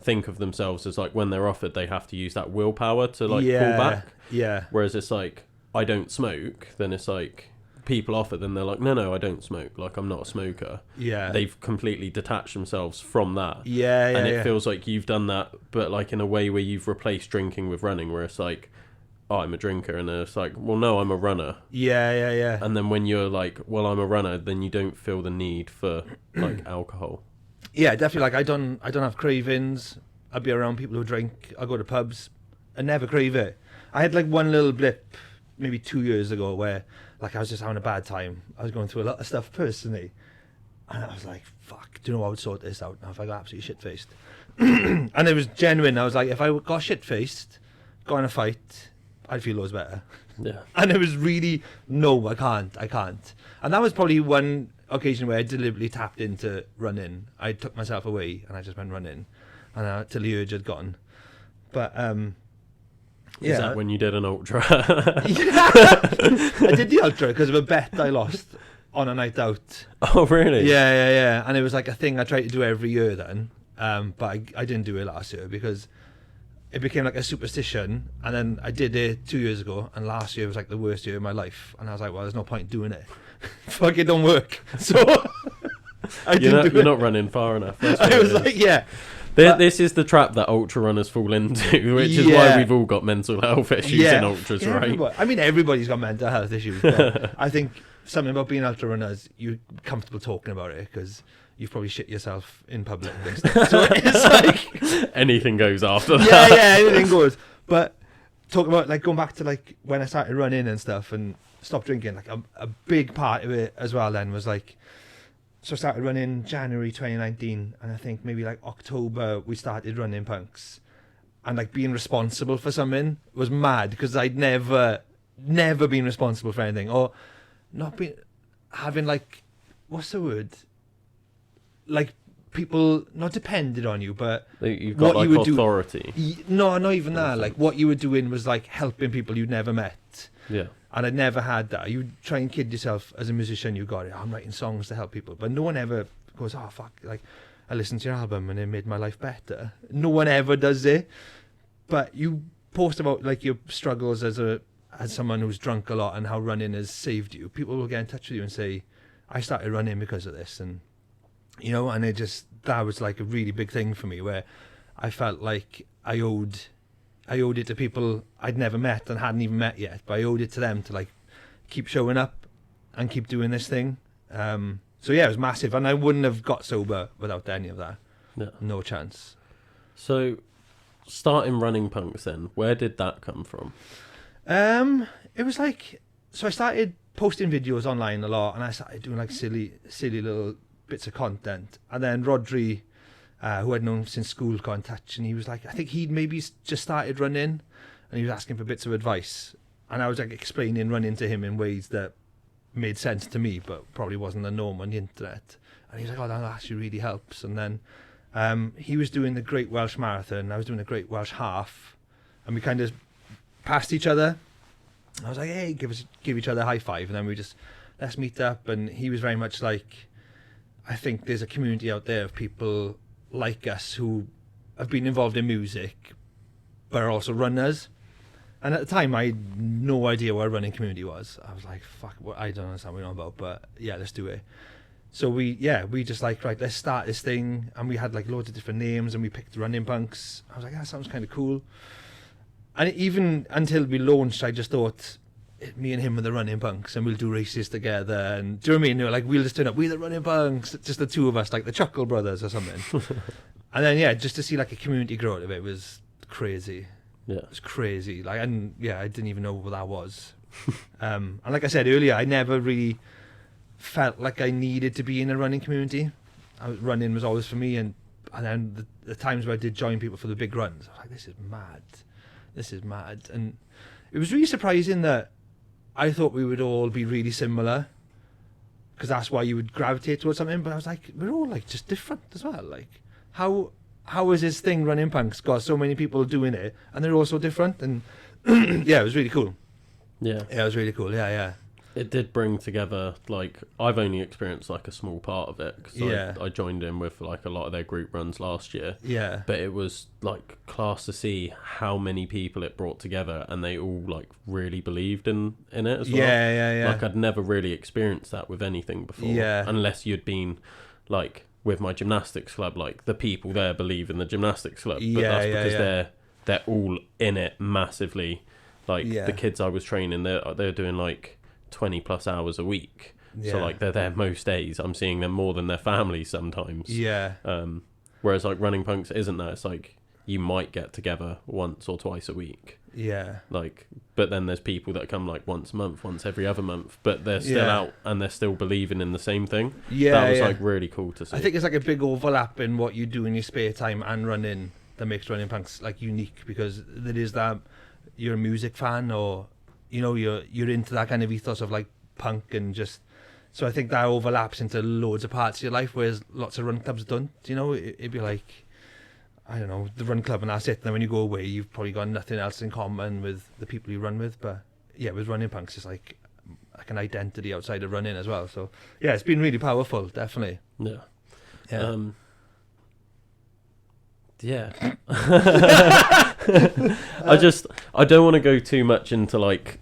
think of themselves as like, when they're offered, they have to use that willpower to like pull back.
Yeah.
Whereas it's like, I don't smoke, then it's like people offer, then they're like, no, I don't smoke, like I'm not a smoker.
Yeah.
They've completely detached themselves from that.
Yeah.
And it feels like you've done that, but like in a way where you've replaced drinking with running, where it's like, oh, I'm a drinker, and then it's like, well, no, I'm a runner.
Yeah.
And then when you're like, well, I'm a runner, then you don't feel the need for like alcohol.
Yeah, definitely. Like I don't have cravings. I'd be around people who drink. I go to pubs. I never crave it. I had like one little blip maybe 2 years ago where like I was just having a bad time. I was going through a lot of stuff personally, and I was like, fuck, do you know what, I would sort this out now if I got absolutely shit-faced. And it was genuine. I was like, if I got shit-faced, got in a fight, I'd feel loads better.
Yeah.
And it was really, no, I can't. And that was probably one occasion where I deliberately tapped into running. I took myself away and I just went running, and till the urge had gone. But
Is that when you did an ultra?
Yeah. I did the ultra because of a bet I lost on a night out.
Oh, really?
Yeah. And it was like a thing I tried to do every year then, but I didn't do it last year because it became like a superstition. And then I did it 2 years ago, and last year was like the worst year of my life. And I was like, well, there's no point doing it. Fuck, it don't work. So
you're not running far enough.
I was like, yeah.
This is the trap that ultra runners fall into, which is why we've all got mental health issues in ultras, right?
I mean, everybody's got mental health issues. But I think something about being ultra runners, you're comfortable talking about it because you've probably shit yourself in public and stuff. So it's like
anything goes after that.
Yeah, anything goes. But talking about like going back to like when I started running and stuff and stopped drinking, like a big part of it as well then was like, so I started running January 2019, and I think maybe like October we started running punks, and like being responsible for something was mad because I'd never been responsible for anything, or not been having like, what's the word, like people not depended on you, but
you've got
what
like
you would
authority.
No, not even that. Like what you were doing was like helping people you'd never met.
Yeah.
And I'd never had that. You try and kid yourself as a musician, you got it. I'm writing songs to help people. But no one ever goes, oh, fuck, like, I listened to your album and it made my life better. No one ever does it. But you post about, like, your struggles as someone who's drunk a lot and how running has saved you. People will get in touch with you and say, I started running because of this. And, and that was, like, a really big thing for me where I felt like I owed it to people I'd never met and hadn't even met yet, but I owed it to them to like keep showing up and keep doing this thing. So yeah, it was massive, and I wouldn't have got sober without any of that.
Yeah.
No chance.
So starting running punks then, where did that come from?
It was like, so I started posting videos online a lot, and I started doing like silly little bits of content, and then Rodri, who I'd known since school, got in touch, and he was like, I think he'd maybe just started running, and he was asking for bits of advice, and I was like explaining running to him in ways that made sense to me, but probably wasn't the norm on the internet. And he was like, oh, that actually really helps. And then he was doing the Great Welsh Marathon, I was doing the Great Welsh Half, and we kind of passed each other. I was like, hey, give each other a high five, and then we just, let's meet up. And he was very much like, I think there's a community out there of people like us who have been involved in music but are also runners. And at the time I had no idea what a running community was. I was like, fuck, I don't understand what you're on about, but yeah, let's do it. So we just like, right, let's start this thing. And we had like loads of different names, and we picked running punks. I was like, that sounds kind of cool. And even until we launched, I just thought, me and him are the running punks, and we'll do races together. And do you know what I mean? They were like, we'll just turn up, we're the running punks, just the two of us, like the Chuckle Brothers or something. And then, yeah, just to see like a community grow out of it was crazy.
Yeah.
It was crazy. Like, and yeah, I didn't even know what that was. And like I said earlier, I never really felt like I needed to be in a running community. Running was always for me, and then the times where I did join people for the big runs, I was like, this is mad. And it was really surprising that I thought we would all be really similar, because that's why you would gravitate towards something. But I was like, we're all like just different as well. Like, how is this thing Running Punk's got so many people doing it, and they're all so different? And yeah, it was really cool.
Yeah,
it was really cool. Yeah.
It did bring together, like, I've only experienced like a small part of it, because I joined in with like a lot of their group runs last year.
Yeah,
but it was like class to see how many people it brought together, and they all like really believed in it as well.
Yeah.
Like, I'd never really experienced that with anything before, unless you'd been like with my gymnastics club, like the people there believe in the gymnastics club, but that's because they're all in it massively. Like the kids I was training, they're doing like 20 plus hours a week, so like they're there most days. I'm seeing them more than their families sometimes. Whereas like Running Punks isn't that. It's like you might get together once or twice a week, like, but then there's people that come like once a month, once every other month, but they're still out and they're still believing in the same thing. That was like really cool to see.
I think it's like a big overlap in what you do in your spare time and running that makes Running Punks like unique, because there is that you're a music fan, or you know, you're into that kind of ethos of like punk, and just, so I think that overlaps into loads of parts of your life, whereas lots of run clubs don't. You know, it'd be like, I don't know, the run club and that's it. And then when you go away, you've probably got nothing else in common with the people you run with. But yeah, with Running Punks, it's like an identity outside of running as well. So yeah, it's been really powerful, definitely.
Yeah. I don't want to go too much into like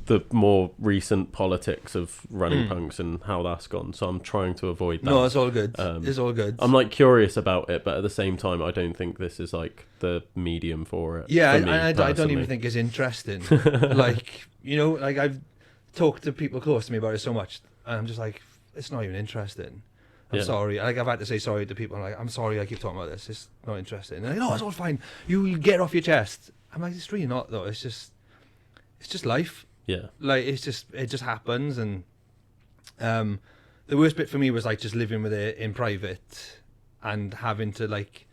the more recent politics of Running Punks and how that's gone, so I'm trying to avoid that.
No, it's all good. It's all good.
I'm like curious about it, but at the same time I don't think this is like the medium for it.
I don't even think it's interesting. Like, you know, like I've talked to people close to me about it so much, and I'm just like, it's not even interesting. I'm sorry. Like, I've had to say sorry to people. I'm like, I'm sorry I keep talking about this. It's not interesting. And they're like, no, it's all fine. You get it off your chest. I'm like, it's really not though. It's just life.
Yeah.
Like, it just happens. And the worst bit for me was like just living with it in private and having to like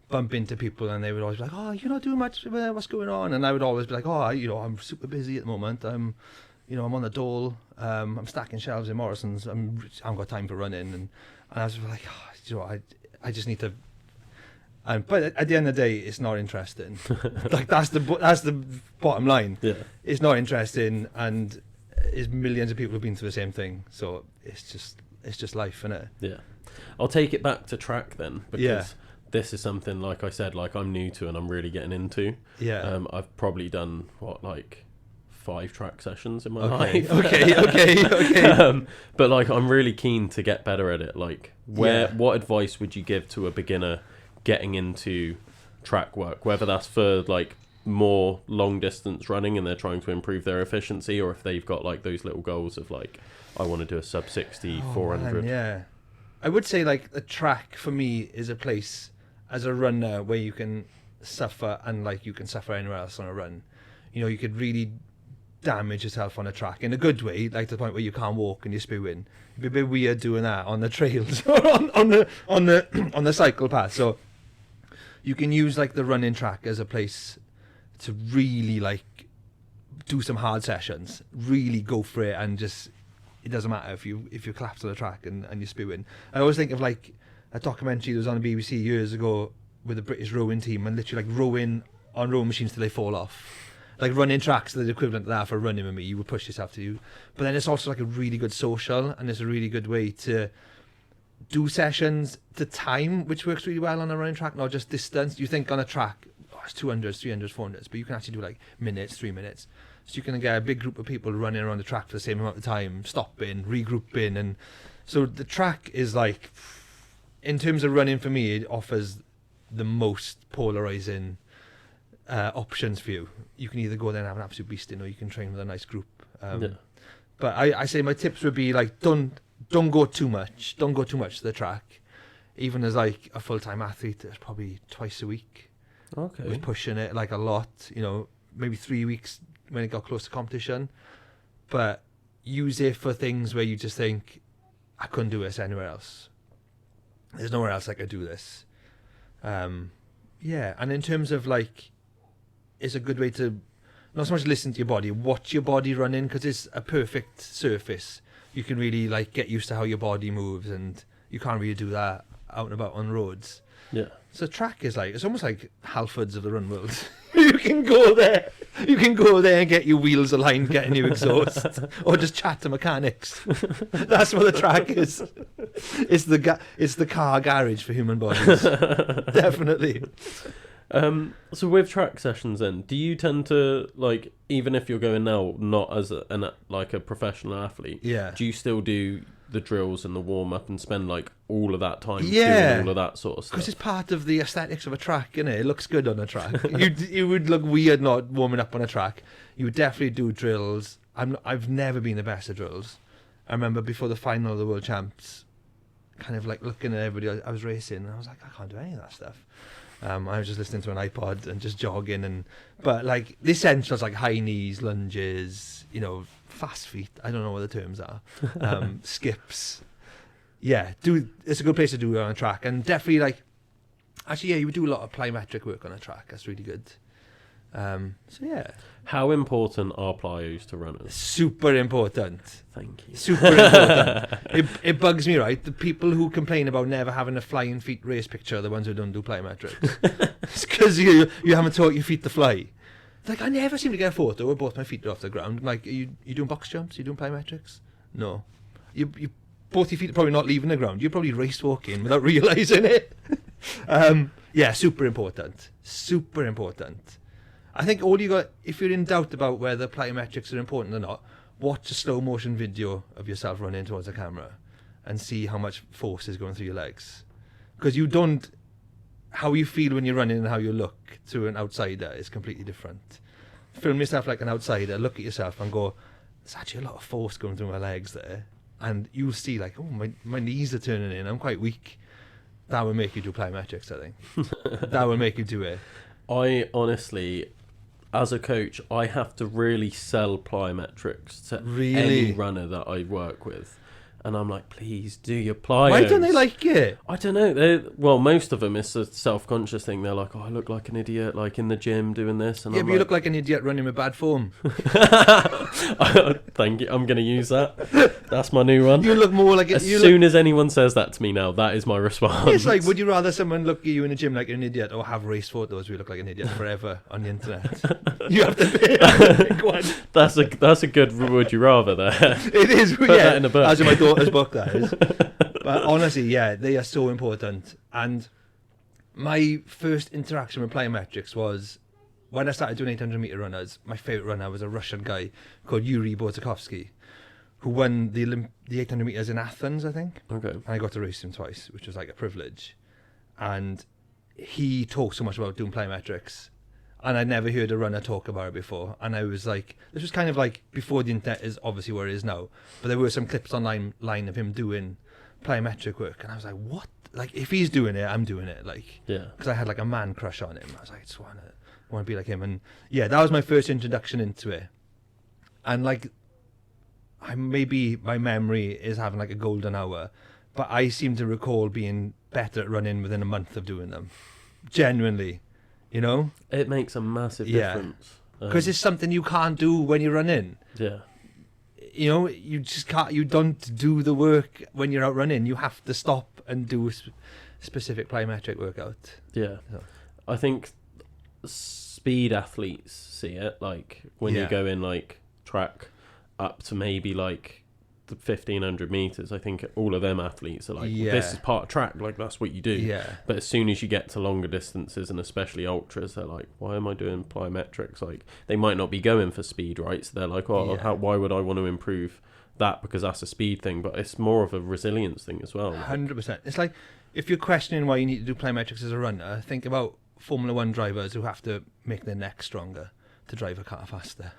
bump into people, and they would always be like, oh, you're not doing much, what's going on? And I would always be like, oh, you know, I'm super busy at the moment. I'm on the dole. I'm stacking shelves in Morrison's. I haven't got time for running. And I was like, oh, you know, I just need to. But at the end of the day, it's not interesting. Like, that's the bottom line. Yeah, it's not interesting, and there's millions of people who've been through the same thing. So it's just life, isn't it?
Yeah, I'll take it back to track then, because this is something, like I said, like I'm new to and I'm really getting into. Yeah, I've probably done like 5 track sessions in my life. Okay. But like, I'm really keen to get better at it. Like, what advice would you give to a beginner getting into track work, whether that's for like more long distance running and they're trying to improve their efficiency, or if they've got like those little goals of like, I want to do a sub 60 400?
Man, I would say like the track for me is a place as a runner where you can suffer, and like you can suffer anywhere else on a run. You know, you could really damage yourself on a track in a good way, like to the point where you can't walk and you're spewing. It'd be a bit weird doing that on the trails or on the cycle path. So you can use like the running track as a place to really like do some hard sessions, really go for it, and just, it doesn't matter if you collapse on the track and you're spewing. I always think of like a documentary that was on the BBC years ago with the British rowing team, and literally like rowing on rowing machines till they fall off. Like running tracks, the equivalent of that for running with me, you would push yourself to. But then it's also like a really good social, and it's a really good way to do sessions to time, which works really well on a running track, not just distance. You think on a track, it's 200s, 300s, 400s, but you can actually do like minutes, 3 minutes. So you can get a big group of people running around the track for the same amount of time, stopping, regrouping. And so the track is like, in terms of running for me, it offers the most polarizing options for you. You can either go there and have an absolute beasting, or you can train with a nice group. But I say my tips would be like, don't go too much. Don't go too much to the track. Even as like a full-time athlete, it's probably twice a week. I was
Okay.
pushing it like a lot, you know, maybe 3 weeks when it got close to competition. But use it for things where you just think, I couldn't do this anywhere else. There's nowhere else I could do this. Yeah, and in terms of like, it's a good way to not so much listen to your body, watch your body running, because it's a perfect surface. You can really like get used to how your body moves, and you can't really do that out and about on roads.
Yeah.
So track is like, it's almost like Halfords of the run world. You can go there and get your wheels aligned, get a new exhaust, or just chat to mechanics. That's what the track is. It's the car garage for human bodies. Definitely.
So with track sessions then, do you tend to, like, even if you're going now not as a professional athlete,
Yeah.
do you still do the drills and the warm up and spend like all of that time
Yeah.
doing all of that sort of stuff?
Because it's part of the aesthetics of a track, innit? It looks good on a track. You would look weird not warming up on a track. You would definitely do drills. I've never been the best at drills. I remember before the final of the World Champs, kind of like looking at everybody I was racing, and I was like, I can't do any of that stuff. I was just listening to an iPod and just jogging, but like the essentials like high knees, lunges, you know, fast feet. I don't know what the terms are. Skips. Yeah, it's a good place to do it on a track, and definitely like, actually, yeah, you would do a lot of plyometric work on a track. That's really good. So yeah,
How important are plyos to runners?
super important.
Thank you.
Super important. It bugs me, right? The people who complain about never having a flying feet race picture are the ones who don't do plyometrics. It's because you haven't taught your feet to fly. It's like, I never seem to get a photo where both my feet are off the ground. Like, are you doing box jumps? Are you doing plyometrics? No. You both your feet are probably not leaving the ground. You're probably race walking without realising it. Yeah, super important. Super important. I think all you got, if you're in doubt about whether plyometrics are important or not, watch a slow motion video of yourself running towards the camera and see how much force is going through your legs. Because how you feel when you're running and how you look to an outsider is completely different. Film yourself like an outsider, look at yourself and go, there's actually a lot of force going through my legs there. And you'll see like, oh, my knees are turning in, I'm quite weak. That will make you do plyometrics, I think. That will make you do it.
I honestly, as a coach, I have to really sell plyometrics to any runner that I work with. And I'm like, please do your plyos.
Why don't they like it?
I don't know. Well, most of them, it's a self-conscious thing. They're like, oh, I look like an idiot, like in the gym doing this. And
Yeah,
I'm
but you look like an idiot running with bad form.
Thank you. I'm going to use that. That's my new one.
You look more like
As soon as anyone says that to me now, that is my response.
It's like, would you rather someone look at you in the gym like an idiot, or have race photos where you look like an idiot forever on the internet? You have to pick one.
That's a good would you rather there.
It is,
Put
yeah.
that in a book.
As in my daughter's book, that is. But honestly, yeah, they are so important. And my first interaction with plyometrics was when I started doing 800-meter runners. My favourite runner was a Russian guy called Yuri Borzakovsky, who won the 800 meters in Athens, I think.
Okay.
And I got to race him twice, which was like a privilege. And he talked so much about doing plyometrics, and I'd never heard a runner talk about it before. And I was like, this was kind of like before the internet is obviously where it is now, but there were some clips online of him doing plyometric work, and I was like, what? Like, if he's doing it, I'm doing it. Like,
Yeah.
because I had like a man crush on him. I was like, I just want to be like him. And yeah, that was my first introduction into it. And like, maybe my memory is having like a golden hour, but I seem to recall being better at running within a month of doing them. Genuinely, you know?
It makes a massive
Yeah.
difference.
Because it's something you can't do when you run in.
Yeah.
You know, you just can't, you don't do the work when you're out running. You have to stop and do a specific plyometric workout.
Yeah.
So.
I think speed athletes see it, like when you
Yeah.
go in like track up to maybe like the 1500 meters. I think all of them athletes are like,
Yeah.
this is part of track, like that's what you do.
Yeah.
But as soon as you get to longer distances and especially ultras, they're like, why am I doing plyometrics? Like they might not be going for speed, right? So they're like, oh,
Yeah.
why would I want to improve that because that's a speed thing? But it's more of a resilience thing as well.
100%. It's like, if you're questioning why you need to do plyometrics as a runner, think about Formula 1 drivers who have to make their neck stronger to drive a car faster.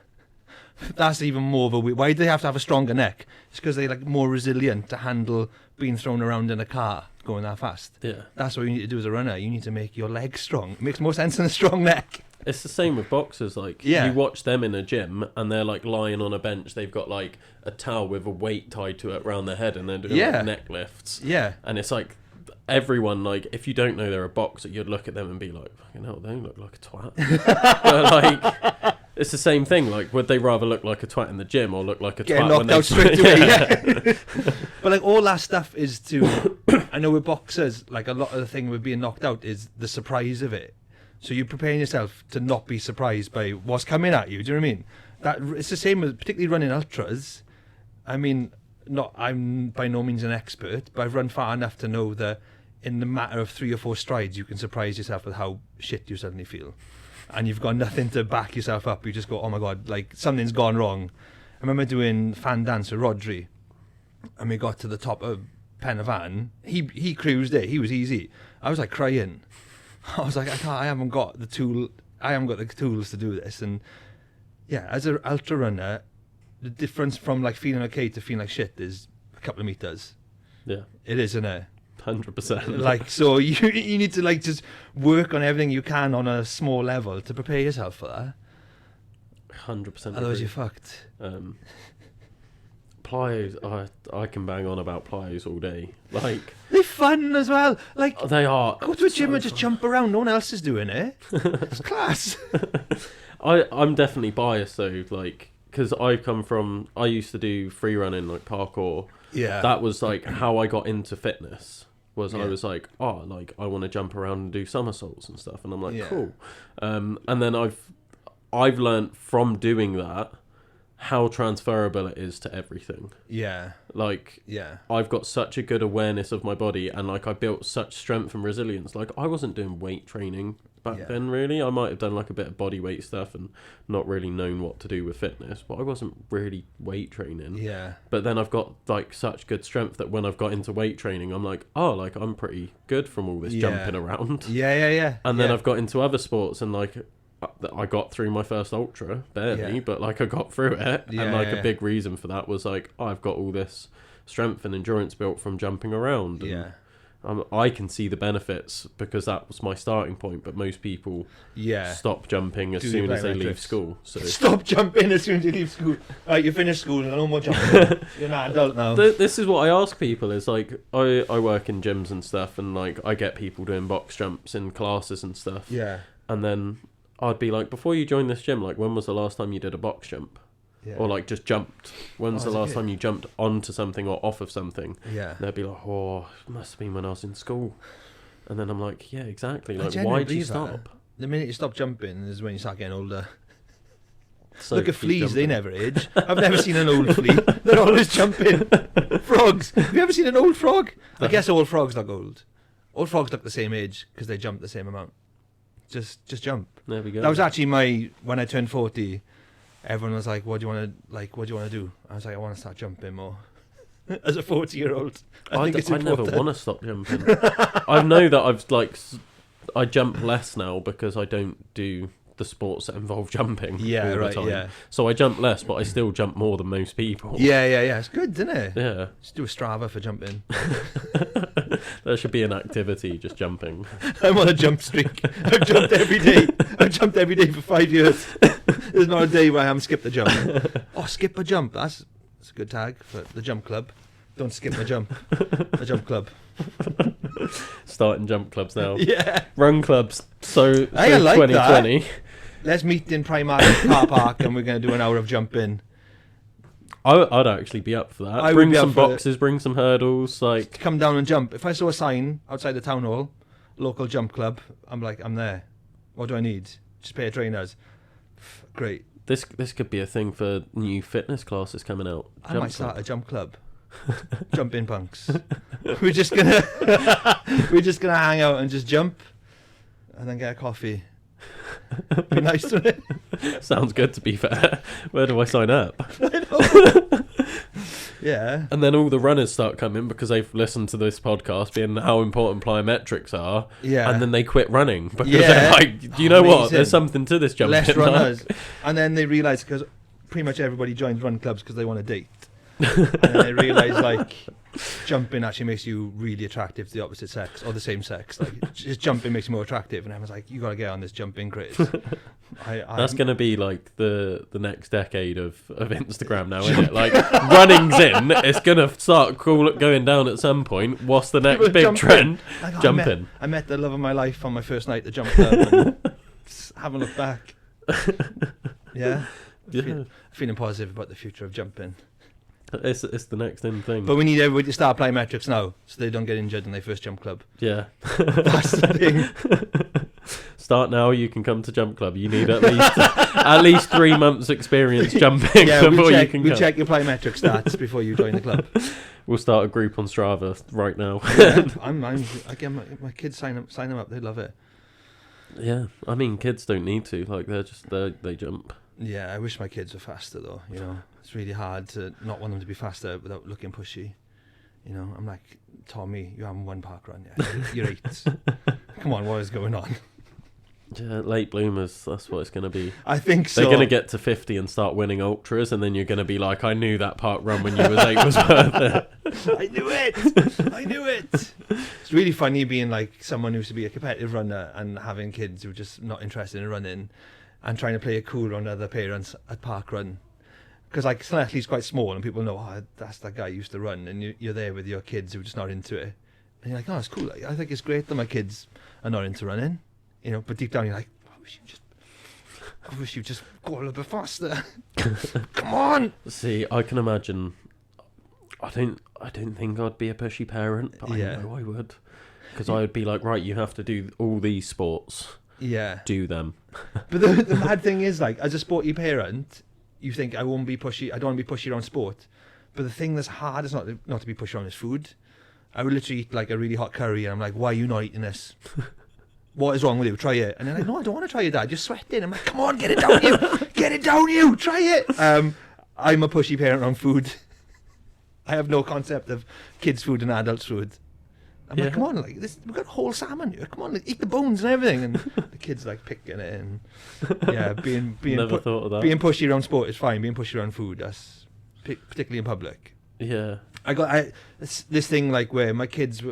That's even more of a why do they have to have a stronger neck? It's because they're like more resilient to handle being thrown around in a car. going that fast.
Yeah.
That's what you need to do as a runner. You need to make your legs strong. It makes more sense than a strong neck.
It's the same with boxers. Like,
Yeah.
you watch them in a gym and they're like lying on a bench. They've got like a towel with a weight tied to it around their head, and they're doing like neck lifts.
Yeah.
And it's like everyone, like, if you don't know they're a boxer, you'd look at them and be like, fucking hell, they look like a twat. But like, it's the same thing. Like, would they rather look like a twat in the gym or look like a
Getting
twat
knocked
when
out straight away. Yeah. But like all that stuff is to. I know with boxers, like a lot of the thing with being knocked out is the surprise of it. So you're preparing yourself to not be surprised by what's coming at you. Do you know what I mean? That it's the same with particularly running ultras. I mean, I'm by no means an expert, but I've run far enough to know that in the matter of 3 or 4 strides, you can surprise yourself with how shit you suddenly feel, and you've got nothing to back yourself up. You just go, oh my god, like something's gone wrong. I remember doing fan dance with Rodri, and we got to the top of Penavan. He cruised it. He was easy. I was like crying. I was like, I haven't got the tools to do this. And yeah, as an ultra runner, the difference from like feeling okay to feeling like shit is a couple of meters.
Yeah.
It is, isn't it?
100%.
Like, so you need to like just work on everything you can on a small level to prepare yourself for that.
100%.
Otherwise you're fucked.
Plyos, I can bang on about plyos all day. Like,
They're fun as well. Like,
they are.
go to a gym
so
and just
fun.
jump around. No one else is doing it. It's class.
I'm definitely biased though, like, because I used to do free running, like parkour.
Yeah.
That was like how I got into fitness. Was I
Yeah.
was like, oh, like I want to jump around and do somersaults and stuff, and I'm like,
Yeah.
cool. And then I've learned from doing that how transferable it is to everything.
Yeah.
Like,
Yeah.
I've got such a good awareness of my body, and like I built such strength and resilience. Like, I wasn't doing weight training back
Yeah.
then, really. I might have done like a bit of body weight stuff and not really known what to do with fitness, but I wasn't really weight training.
Yeah.
But then I've got like such good strength that when I've got into weight training, I'm like, oh, like I'm pretty good from all this
Yeah.
jumping around.
Yeah.
And then
Yeah.
I've got into other sports, and like I got through my first ultra barely,
Yeah.
but like I got through it.
Yeah,
And like
yeah.
a big reason for that was like, I've got all this strength and endurance built from jumping around. And
Yeah.
I can see the benefits because that was my starting point, but most people
Yeah.
stop jumping as
Do
soon
the
as they leave
plyometrics.
school. So
Stop jumping as soon as you leave school. Right, you finish school and no more jumping. You're not an adult now.
this is what I ask people is like, I work in gyms and stuff, and like I get people doing box jumps in classes and stuff.
Yeah.
And then I'd be like, before you joined this gym, like when was the last time you did a box jump?
Yeah.
Or like just jumped? When's
Oh,
the
as a
last
kid.
time you jumped onto something or off of something?
Yeah.
And they'd be like, oh, it must have been when I was in school. And then I'm like, yeah, exactly.
I
Like,
genuinely
why'd you
believe that.
stop?
The minute you stop jumping is when you start getting older.
So
Look at
keep
fleas, they
jumping.
never age. I've never seen an old flea. They're always jumping. Frogs. Have you ever seen an old frog? I guess all frogs look old. All frogs look the same age because they jump the same amount. Just jump.
There we go.
That was actually when I turned 40, everyone was like, what do you want to do? I was like, I want to start jumping more. As a 40-year-old, I think it's
I never
important.
want to stop jumping. I know that I've like, I jump less now because I don't do the sports that involve jumping
Yeah,
all
right,
the time.
yeah.
So I jump less, but I still jump more than most people.
Yeah. It's good, isn't it?
Yeah.
Just do a Strava for jumping.
There should be an activity, just jumping.
I'm on a jump streak. I've jumped every day. I've jumped every day for 5 years. There's not a day where I haven't skipped a jump. Oh, skip a jump. That's a good tag for the jump club. Don't skip a jump. The jump club.
Starting jump clubs now.
Yeah.
Run clubs. So
I like
2020.
Let's meet in Primark car park and we're going to do an hour of jumping.
I'd actually be up for that.
I would
Bring
be up
some
for it.
boxes, bring some hurdles. Like,
Come down and jump. If I saw a sign outside the town hall, local jump club, I'm like, I'm there. What do I need? Just pay a trainers. Great.
this could be a thing for new fitness classes coming out.
I
Jump
might start
club.
a jump club. Jump in punks. We're just gonna hang out and just jump, and then get a coffee. Be nice to it.
Sounds good, to be fair. Where do I sign up?
Yeah.
And then all the runners start coming because they've listened to this podcast being how important plyometrics are.
Yeah.
And then they quit running because
Yeah.
they're like, do you know what?
Amazing.
There's something to this jumping.
Less
like.
runners, and then they realise because pretty much everybody joins run clubs because they want to date. And then I realised like jumping actually makes you really attractive to the opposite sex or the same sex. Like just jumping makes you more attractive, and I was like, you got to get on this jumping craze.
That's going to be like the next decade of Instagram now, isn't it? Like running's in. It's going to start going down at some point. What's the next big
jumping.
trend?
Like,
Jumping.
I met the love of my life on my first night at the jump club. And haven't looked back. Yeah. Feeling positive about the future of jumping.
It's the next in thing.
But we need everybody to start applying metrics now, so they don't get injured in their first jump club.
Yeah.
That's the thing.
Start now. You can come to jump club. You need at least 3 months experience jumping before you can
we'll
come.
check your plyometric stats before you join the club.
We'll start a group on Strava right now.
Yeah, I get my kids sign them up. They love it.
Yeah, I mean, kids don't need to. Like they jump.
Yeah, I wish my kids were faster though. You know, it's really hard to not want them to be faster without looking pushy. You know, I'm like, Tommy, you haven't won park run yet. You're 8. Come on, what is going on?
Yeah, late bloomers, that's what it's going to be.
I think so.
They're going to get to 50 and start winning ultras, and then you're going to be like, I knew that park run when you was 8 was worth it.
I knew it. It's really funny being like someone who used to be a competitive runner and having kids who are just not interested in running and trying to play it cool on other parents at park run. Because like Slentley's quite small and people know, oh, that's that guy who used to run, and you're there with your kids who are just not into it. And you're like, oh, it's cool. I think it's great that my kids are not into running. You know, but deep down you're like, I wish you just go a little bit faster. Come on.
See, I can imagine. I don't think I'd be a pushy parent, but I know I would, because I would be like, right, you have to do all these sports.
Yeah.
Do them.
But the mad thing is, like, as a sporty parent, you think I won't be pushy. I don't want to be pushy around sport. But the thing that's hard is not to be pushy around is food. I would literally eat like a really hot curry, and I'm like, why are you not eating this? What is wrong with you? Try it. And they're like, no, I don't want to try it, Dad. You're sweating. I'm like, come on, get it down you. Get it down you. Try it. I'm a pushy parent on food. I have no concept of kids' food and adults' food. I'm like, come on, like this. We've got whole salmon here. Come on, like, eat the bones and everything. And the kids like picking it. And yeah, being
Never thought of that.
Being pushy around sport is fine. Being pushy around food, that's particularly in public.
Yeah.
I got this thing like where my kids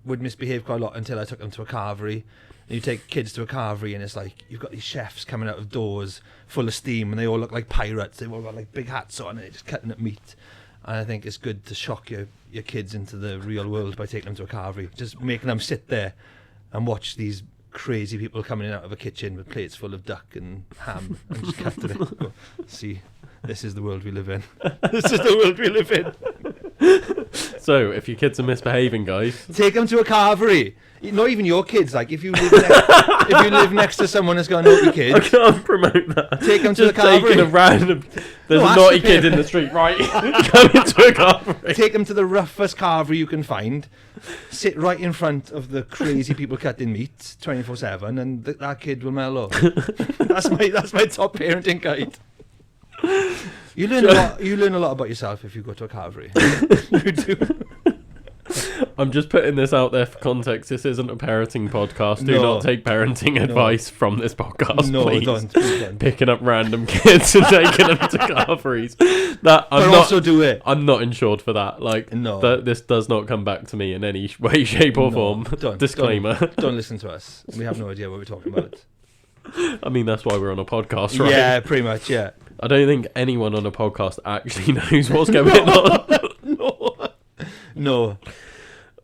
would misbehave quite a lot until I took them to a carvery. And you take kids to a carvery and it's like you've got these chefs coming out of doors full of steam and they all look like pirates. They've all got like big hats on and they're just cutting up meat. And I think it's good to shock your kids into the real world by taking them to a carvery. Just making them sit there and watch these crazy people coming in out of a kitchen with plates full of duck and ham and just cutting it. Go, see, this is the world we live in. This is the world we live in.
So, if your kids are misbehaving, guys,
take them to a carvery. Not even your kids. Like if you live next to someone that's got naughty kids,
I can't promote that.
Take them to the carvery.
Taking a random. There's a naughty kid in the street, right? Come into a carvery.
Take them to the roughest carvery you can find. Sit right in front of the crazy people cutting meat 24/7, and that kid will mellow. That's my top parenting guide. You learn a lot about yourself if you go to a carvery. You do.
I'm just putting this out there for context. This isn't a parenting podcast. Do not take parenting advice from this podcast, please. Don't. Picking up random kids and taking them to carveries.
Also do it.
I'm not insured for that. Like, this does not come back to me in any way, shape, or form. Disclaimer.
Don't listen to us. We have no idea what we're talking about.
I mean, that's why we're on a podcast, right?
Yeah, pretty much, yeah.
I don't think anyone on a podcast actually knows what's going on.
No.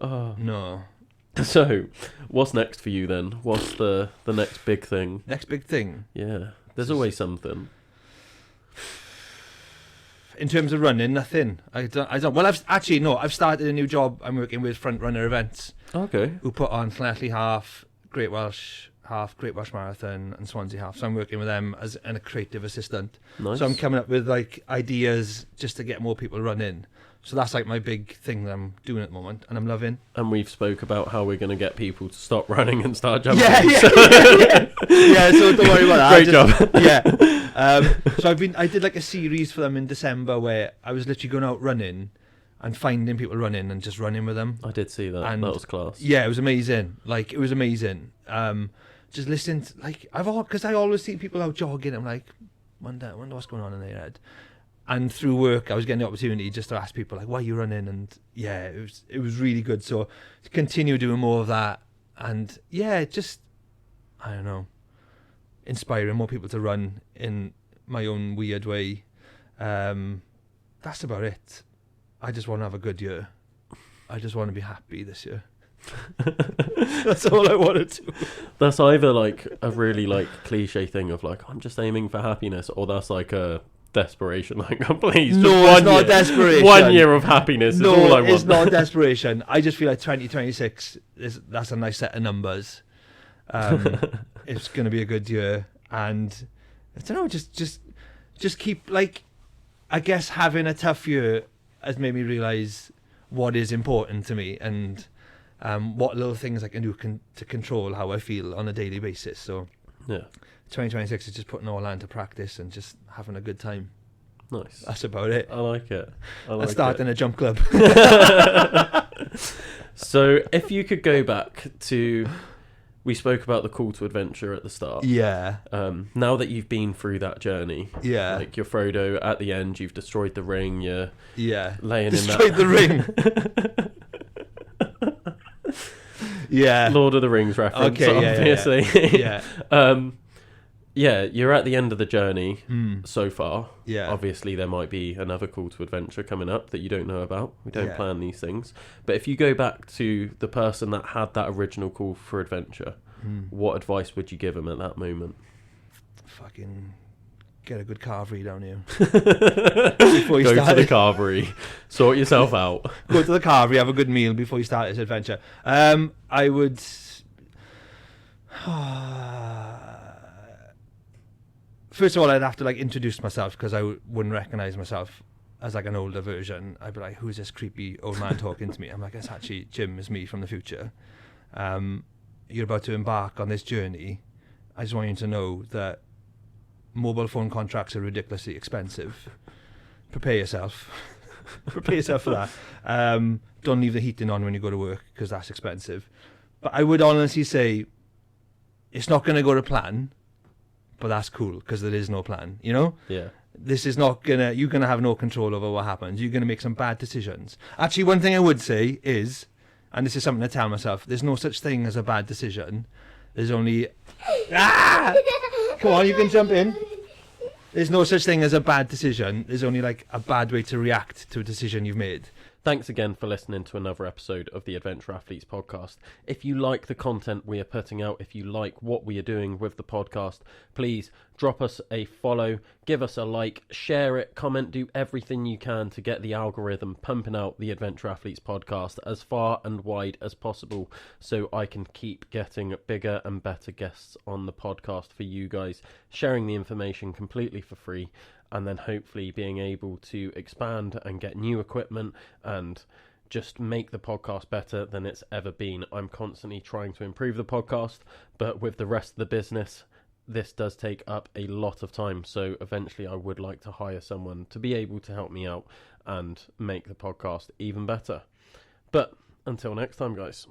No. So, what's next for you then? What's the next big thing?
Next big thing?
Yeah. There's always something.
In terms of running, nothing. I don't. Well, I've started a new job. I'm working with Front Runner Events.
Okay.
Who put on Llanelli Half, Great Welsh Half, Great Welsh Marathon, and Swansea Half. So I'm working with them as a creative assistant.
Nice.
So I'm coming up with like ideas just to get more people running. So that's like my big thing that I'm doing at the moment, and I'm loving.
And we've spoke about how we're going to get people to stop running and start jumping.
Yeah. Yeah, so don't worry about that.
Great job.
Yeah. So I did like a series for them in December where I was literally going out running and finding people running and just running with them.
I did see that. And that was class.
Yeah, it was amazing. Like, it was amazing. Just listening to, like, because I always see people out jogging. I'm like, wonder what's going on in their head. And through work, I was getting the opportunity just to ask people like, "Why are you running?" And yeah, it was really good. So to continue doing more of that, and yeah, just I don't know, inspiring more people to run in my own weird way. That's about it. I just want to have a good year. I just want to be happy this year. That's all I want to do.
That's either like a really like cliche thing of like I'm just aiming for happiness, or that's like a desperation. Like, please, just
No, it's not desperation.
1 year of happiness is all I want.
It's not desperation. I just feel like 2026 that's a nice set of numbers. It's going to be a good year, and I don't know, just keep like, I guess having a tough year has made me realise what is important to me, and what little things I can do to control how I feel on a daily basis. So
yeah,
2026 is just putting all that into practice and just having a good time.
Nice.
That's about it.
I like it.
Let's start in a jump club.
So if you could go back to, we spoke about the call to adventure at the start.
Yeah.
Now that you've been through that journey,
Yeah.
like you're Frodo at the end, you've destroyed the ring, you're laying
Destroyed the ring. Yeah.
Lord of the Rings reference,
Okay,
obviously.
Yeah.
Yeah, you're at the end of the journey
Hmm.
so far.
Yeah.
Obviously, there might be another call to adventure coming up that you don't know about. We don't
Yeah.
plan these things. But if you go back to the person that had that original call for adventure, what advice would you give them at that moment?
Fucking get a good carvery down here. Before you
Go
start
to the carvery, sort yourself out.
Go to the carvery, have a good meal before you start this adventure. I would... First of all, I'd have to like introduce myself, because I wouldn't recognise myself as like an older version. I'd be like, who's this creepy old man talking to me? I'm like, it's actually Jim, is me from the future. You're about to embark on this journey. I just want you to know that mobile phone contracts are ridiculously expensive. Prepare yourself. Prepare yourself for that. Don't leave the heating on when you go to work, because that's expensive. But I would honestly say it's not going to go to plan, but that's cool, because there is no plan, you know?
Yeah.
This is not gonna, you're gonna have no control over what happens. You're gonna make some bad decisions. Actually, one thing I would say is, and this is something to tell myself, there's no such thing as a bad decision. There's only... Come on, you can jump in. There's no such thing as a bad decision. There's only like a bad way to react to a decision you've made.
Thanks again for listening to another episode of the Adventure Athletes podcast. If you like the content we are putting out, if you like what we are doing with the podcast, please drop us a follow, give us a like, share it, comment, do everything you can to get the algorithm pumping out the Adventure Athletes podcast as far and wide as possible, so I can keep getting bigger and better guests on the podcast for you guys, sharing the information completely for free, and then hopefully being able to expand and get new equipment and just make the podcast better than it's ever been. I'm constantly trying to improve the podcast, but with the rest of the business, this does take up a lot of time. So eventually I would like to hire someone to be able to help me out and make the podcast even better. But until next time, guys.